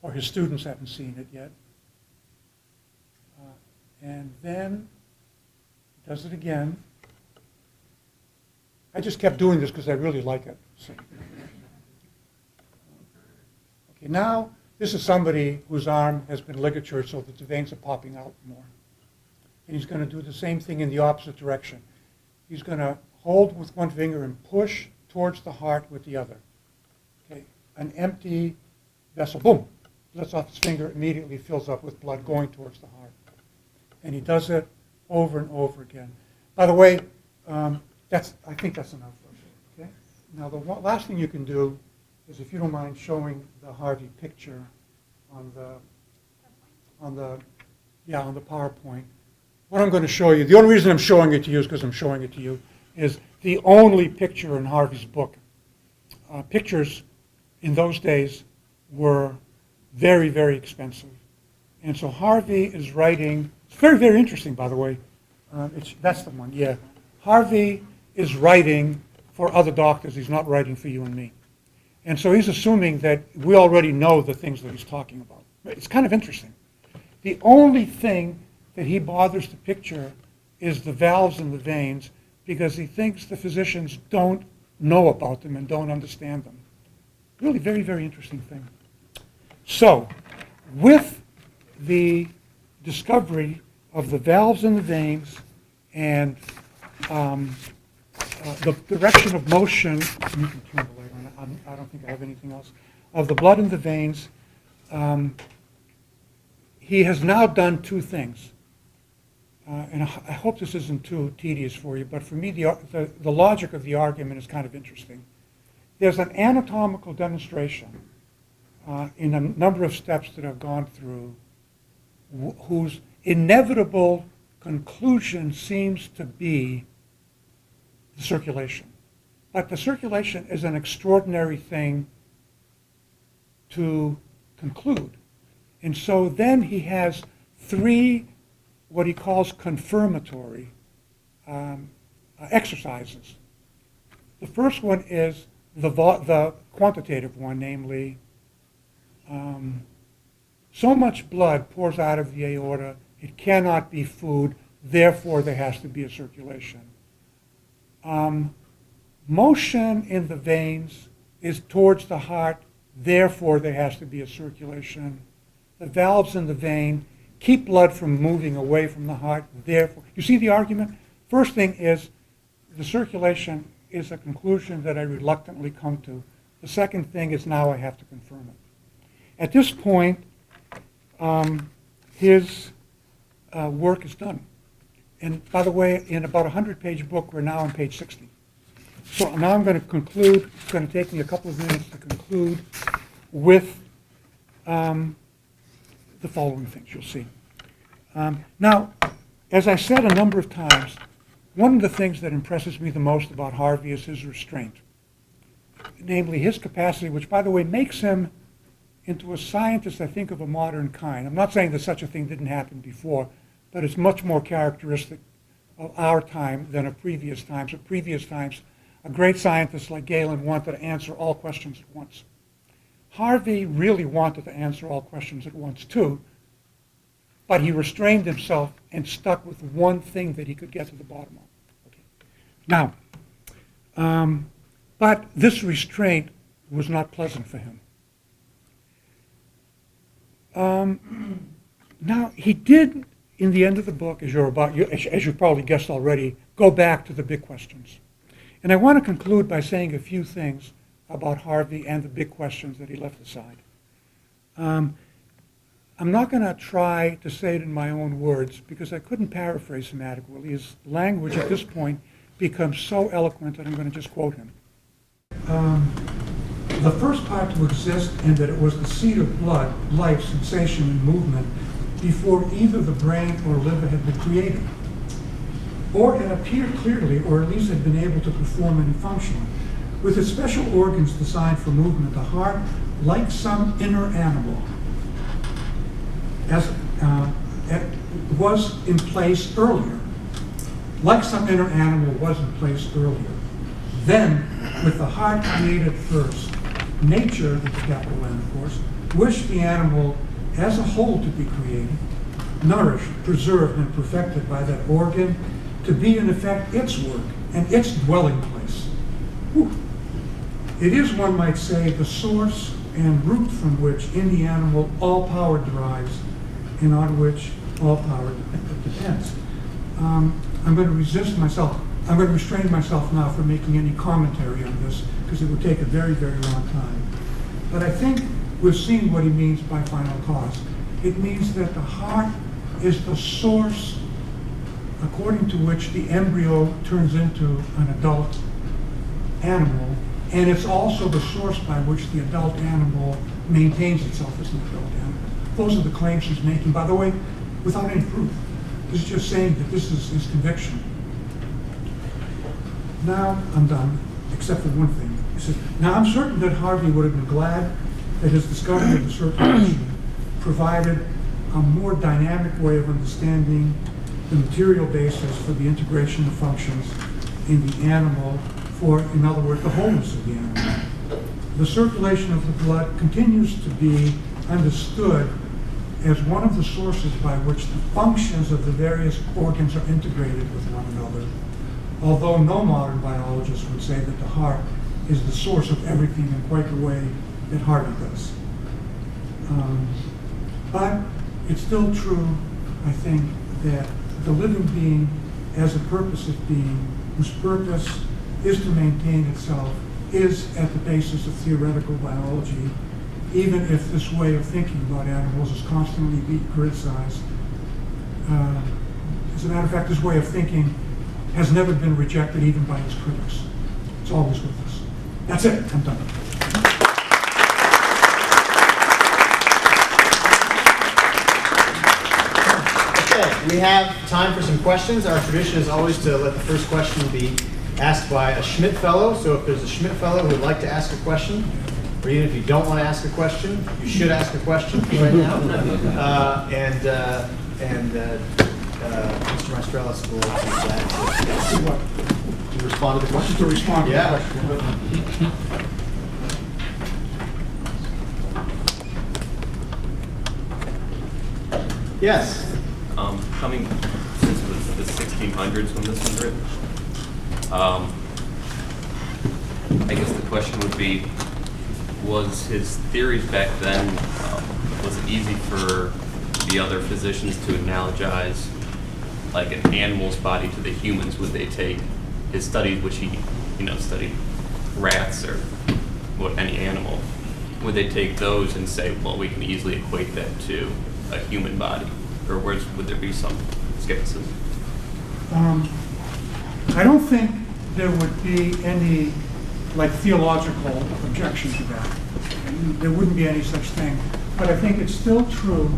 or his students haven't seen it yet. And then does it again. I just kept doing this because I really like it. So. Okay, now this is somebody whose arm has been ligatured so that the veins are popping out more. And he's going to do the same thing in the opposite direction. He's going to hold with one finger and push towards the heart with the other. Okay, an empty vessel, boom, lets off his finger, immediately fills up with blood going towards the heart. And he does it over and over again. By the way, I think that's enough for you. Okay? Now the last thing you can do is, if you don't mind showing the Harvey picture on the PowerPoint. What I'm going to show you, the only reason I'm showing it to you is because I'm showing it to you, is the only picture in Harvey's book. Pictures in those days were very, very expensive. And so Harvey is writing, it's very, very interesting, by the way. That's the one, yeah. Harvey is writing for other doctors. He's not writing for you and me. And so he's assuming that we already know the things that he's talking about. It's kind of interesting. The only thing that he bothers to picture is the valves in the veins, because he thinks the physicians don't know about them and don't understand them. Really very, very interesting thing. So, with the discovery of the valves in the veins and the direction of motion, you can turn the light on, I don't think I have anything else, of the blood in the veins, he has now done two things. And I hope this isn't too tedious for you, but for me the logic of the argument is kind of interesting. There's an anatomical demonstration in a number of steps that I've gone through whose inevitable conclusion seems to be the circulation. But the circulation is an extraordinary thing to conclude. And so then he has three what he calls confirmatory exercises. The first one is the quantitative one, namely, so much blood pours out of the aorta, it cannot be food, therefore there has to be a circulation. Motion in the veins is towards the heart, therefore there has to be a circulation. The valves in the vein keep blood from moving away from the heart, therefore. You see the argument? First thing is the circulation is a conclusion that I reluctantly come to. The second thing is now I have to confirm it. At this point, his work is done. And by the way, in about a 100-page book, we're now on page 60. So now I'm going to conclude. It's going to take me a couple of minutes to conclude with the following things you'll see. Now, as I said a number of times, one of the things that impresses me the most about Harvey is his restraint. Namely, his capacity, which, by the way, makes him into a scientist, I think, of a modern kind. I'm not saying that such a thing didn't happen before, but it's much more characteristic of our time than of previous times. At previous times, a great scientist like Galen wanted to answer all questions at once. Harvey really wanted to answer all questions at once, too, but he restrained himself and stuck with one thing that he could get to the bottom of. Okay. Now, but this restraint was not pleasant for him. Now, he did, in the end of the book, as you probably guessed already, go back to the big questions. And I want to conclude by saying a few things about Harvey and the big questions that he left aside. I'm not going to try to say it in my own words because I couldn't paraphrase him adequately. His language at this point becomes so eloquent that I'm going to just quote him. The first part to exist in that it was the seat of blood, life, sensation, and movement before either the brain or liver had been created, or had appeared clearly, or at least had been able to perform any function. With its special organs designed for movement, the heart, like some inner animal, was in place earlier. Like some inner animal was in place earlier. Then, with the heart created first, nature, with a capital N of course, wished the animal as a whole to be created, nourished, preserved, and perfected by that organ to be, in effect, its work and its dwelling place. Whew. It is, one might say, the source and root from which in the animal all power derives and on which all power depends. I'm going to resist myself. I'm going to restrain myself now from making any commentary on this because it would take a very, very long time. But I think we've seen what he means by final cause. It means that the heart is the source according to which the embryo turns into an adult animal, and it's also the source by which the adult animal maintains itself as an adult animal. Those are the claims he's making, by the way, without any proof. He's just saying that this is his conviction. Now I'm done, except for one thing. He says, now I'm certain that Harvey would have been glad that his discovery of the circulation provided a more dynamic way of understanding the material basis for the integration of functions in the animal, for, in other words, the wholeness of the animal. The circulation of the blood continues to be understood as one of the sources by which the functions of the various organs are integrated with one another, although no modern biologist would say that the heart is the source of everything in quite the way that Harvey does. But it's still true, I think, that the living being as a purposive being, whose purpose is to maintain itself, is at the basis of theoretical biology, even if this way of thinking about animals is constantly being criticized. As a matter of fact, this way of thinking has never been rejected even by its critics. It's always with us. That's it, I'm done. Okay, we have time for some questions. Our tradition is always to let the first question be asked by a Schmidt Fellow. So if there's a Schmidt Fellow who would like to ask a question, or even if you don't want to ask a question, you should ask a question right now. Mr. Maestrelis will do that. To respond to the question? To respond to Yeah. the question. Yes. Coming since it was the 1600s when this was written, I guess the question would be, was his theories back then, was it easy for the other physicians to analogize like an animal's body to the humans? Would they take his studies, which he, studied rats or any animal, would they take those and say, well, we can easily equate that to a human body? Or would there be some skepticism? I don't think there would be any theological objection to that. There wouldn't be any such thing. But I think it's still true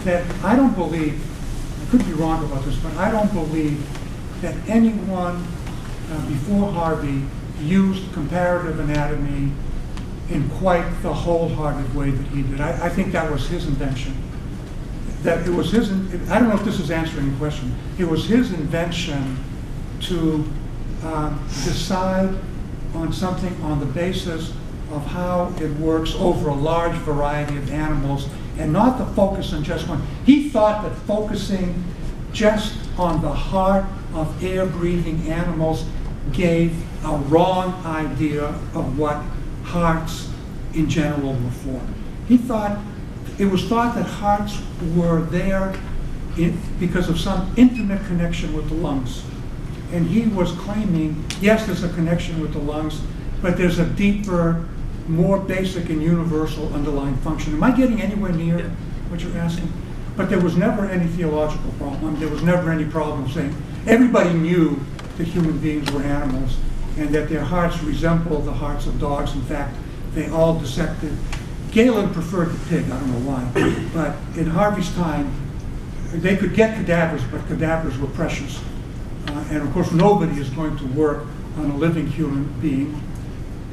that I don't believe, I could be wrong about this, but I don't believe that anyone before Harvey used comparative anatomy in quite the wholehearted way that he did. I think that was his invention. That it was his, I don't know if this is answering the question, it was his invention to decide on something on the basis of how it works over a large variety of animals and not to focus on just one. He thought that focusing just on the heart of air-breathing animals gave a wrong idea of what hearts in general were for. It was thought that hearts were there because of some intimate connection with the lungs. And he was claiming, yes, there's a connection with the lungs, but there's a deeper, more basic and universal underlying function. Am I getting anywhere near what you're asking? But there was never any theological problem. There was never any problem saying everybody knew that human beings were animals and that their hearts resembled the hearts of dogs. In fact, they all dissected. Galen preferred the pig, I don't know why, but in Harvey's time, they could get cadavers, but cadavers were precious. And of course, nobody is going to work on a living human being.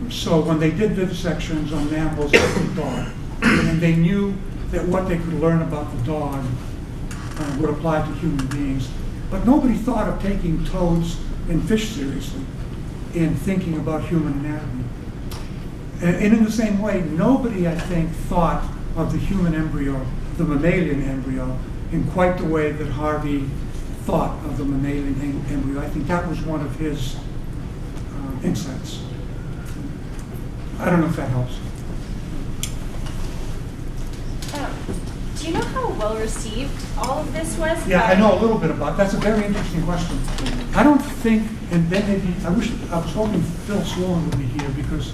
So when they did vivisections on mammals like the dog, and they knew that what they could learn about the dog would apply to human beings, but nobody thought of taking toads and fish seriously in thinking about human anatomy. And in the same way, nobody, I think, thought of the human embryo, the mammalian embryo, in quite the way that Harvey thought of the mammalian embryo. I think that was one of his insights. I don't know if that helps. Do you know how well received all of this was? Yeah, I know a little bit about, that's a very interesting question. I don't think, and then maybe, I was hoping Phil Sloan would be here because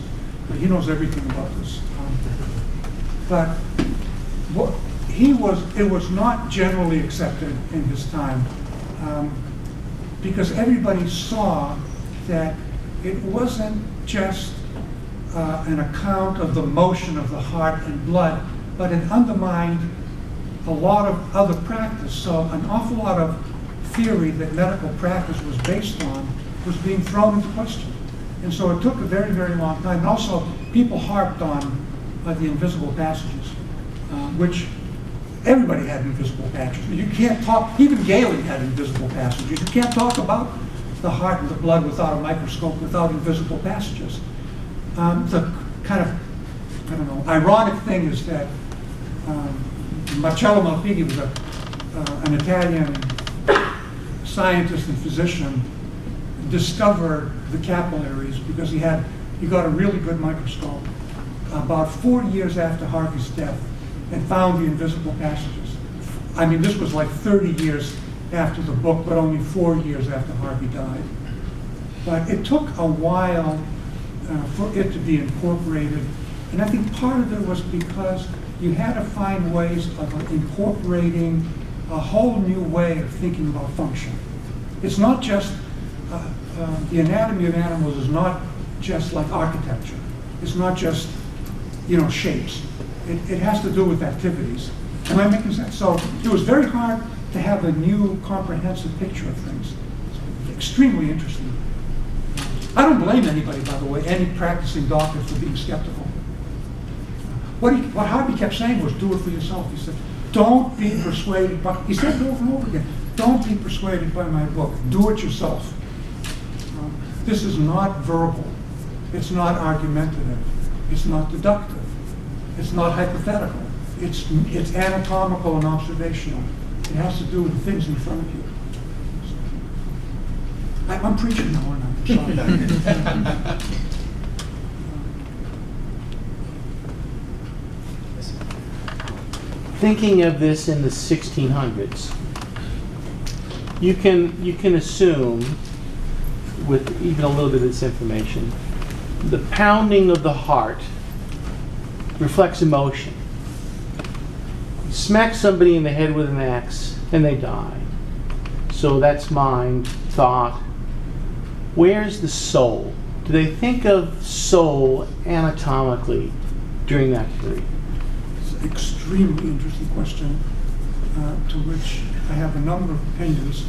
he knows everything about this. But what, it was not generally accepted in his time because everybody saw that it wasn't just an account of the motion of the heart and blood, but it undermined a lot of other practice. So an awful lot of theory that medical practice was based on was being thrown into question. And so it took a very, very long time. And also, people harped on the invisible passages, which everybody had invisible passages. You can't talk, even Galen had invisible passages. You can't talk about the heart and the blood without a microscope, without invisible passages. The kind of, I don't know, ironic thing is that Marcello Malpighi was an Italian scientist and physician, discovered the capillaries because he got a really good microscope about 4 years after Harvey's death and found the invisible passages. I mean, this was like 30 years after the book, but only 4 years after Harvey died. But it took a while for it to be incorporated. And I think part of it was because you had to find ways of incorporating a whole new way of thinking about function. It's not just, the anatomy of animals is not just like architecture. It's not just, shapes. It has to do with activities. Am I making sense? So it was very hard to have a new comprehensive picture of things. It's extremely interesting. I don't blame anybody, by the way, any practicing doctor for being skeptical. What Harvey kept saying was, do it for yourself. He said, don't be persuaded by, he said it over and over again, don't be persuaded by my book, do it yourself. This is not verbal, it's not argumentative, it's not deductive, it's not hypothetical, it's anatomical and observational. It has to do with the things in front of you. I'm preaching now, aren't I? Sorry. Thinking of this in the 1600s, you can assume, with even a little bit of this information, the pounding of the heart reflects emotion. You smack somebody in the head with an axe and they die. So that's mind, thought. Where's the soul? Do they think of soul anatomically during that period? Extremely interesting question, to which I have a number of opinions,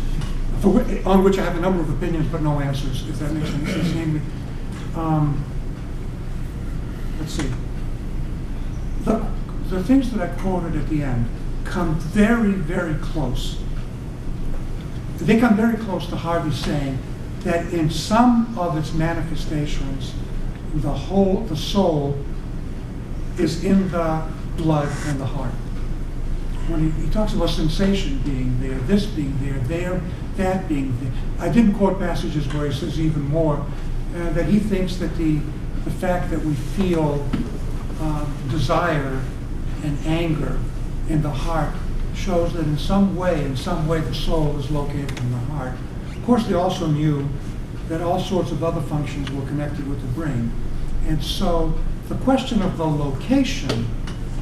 on which I have a number of opinions but no answers, if that makes any sense. Namely, let's see, the things that I quoted at the end come very, very close. They come very close to Harvey saying that in some of its manifestations, the soul is in the blood and the heart. When he talks about sensation being there, this being there, that being there. I didn't quote passages where he says even more, that he thinks that the fact that we feel desire and anger in the heart shows that in some way the soul is located in the heart. Of course, they also knew that all sorts of other functions were connected with the brain. And so the question of the location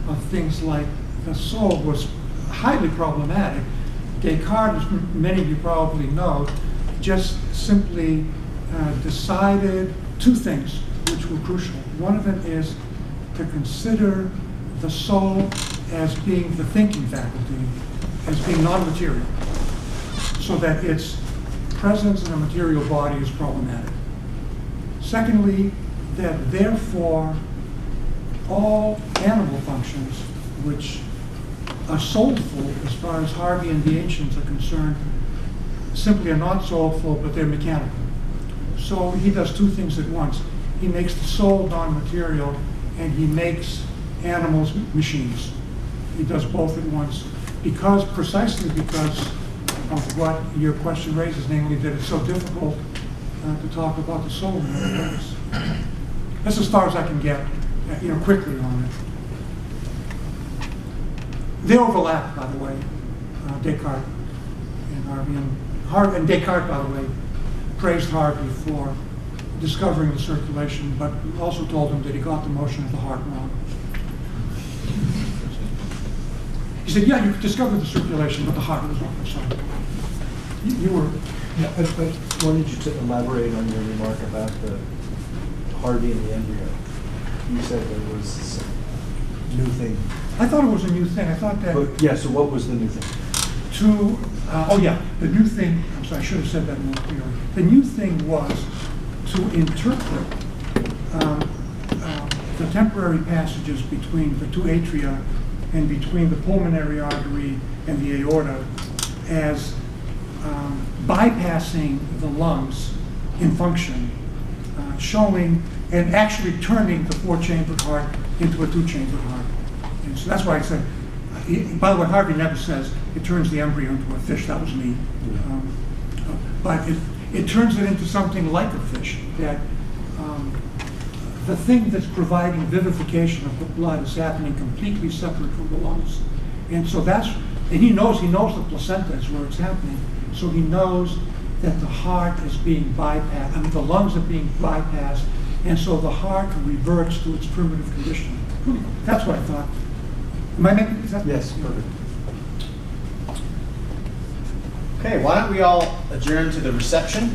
of things like the soul was highly problematic. Descartes, as many of you probably know, just simply decided two things which were crucial. One of it is to consider the soul as being the thinking faculty, as being non-material, so that its presence in a material body is problematic. Secondly, that therefore all animal functions which are soulful as far as Harvey and the ancients are concerned simply are not soulful, but they're mechanical. So he does two things at once. He makes the soul non-material and he makes animals machines. He does both at once precisely because of what your question raises, namely that it's so difficult to talk about the soul in other ways. That's as far as I can get, quickly on it. They overlap, by the way, Descartes and Harvey. And Descartes, by the way, praised Harvey for discovering the circulation, but also told him that he got the motion of the heart wrong. He said, yeah, you discovered the circulation, but the heart was wrong. Sorry. You were... Yeah, I wanted you to elaborate on your remark about the Harvey and the embryo. You said there was some new thing. I thought it was a new thing. I thought that... But, yeah, so what was the new thing? The new thing, I'm sorry, I should have said that more clearly. The new thing was to interpret the temporary passages between the two atria and between the pulmonary artery and the aorta as bypassing the lungs in function, showing and actually turning the four-chambered heart into a two-chambered heart. And so that's why I said, by the way, Harvey never says it turns the embryo into a fish. That was me. But it turns it into something like a fish, that the thing that's providing vivification of the blood is happening completely separate from the lungs. And so and he knows the placenta is where it's happening. So he knows that the heart is being bypassed, the lungs are being bypassed, and so the heart reverts to its primitive condition. That's what I thought. Am I making, is that? Yes, perfect. Okay, why don't we all adjourn to the reception?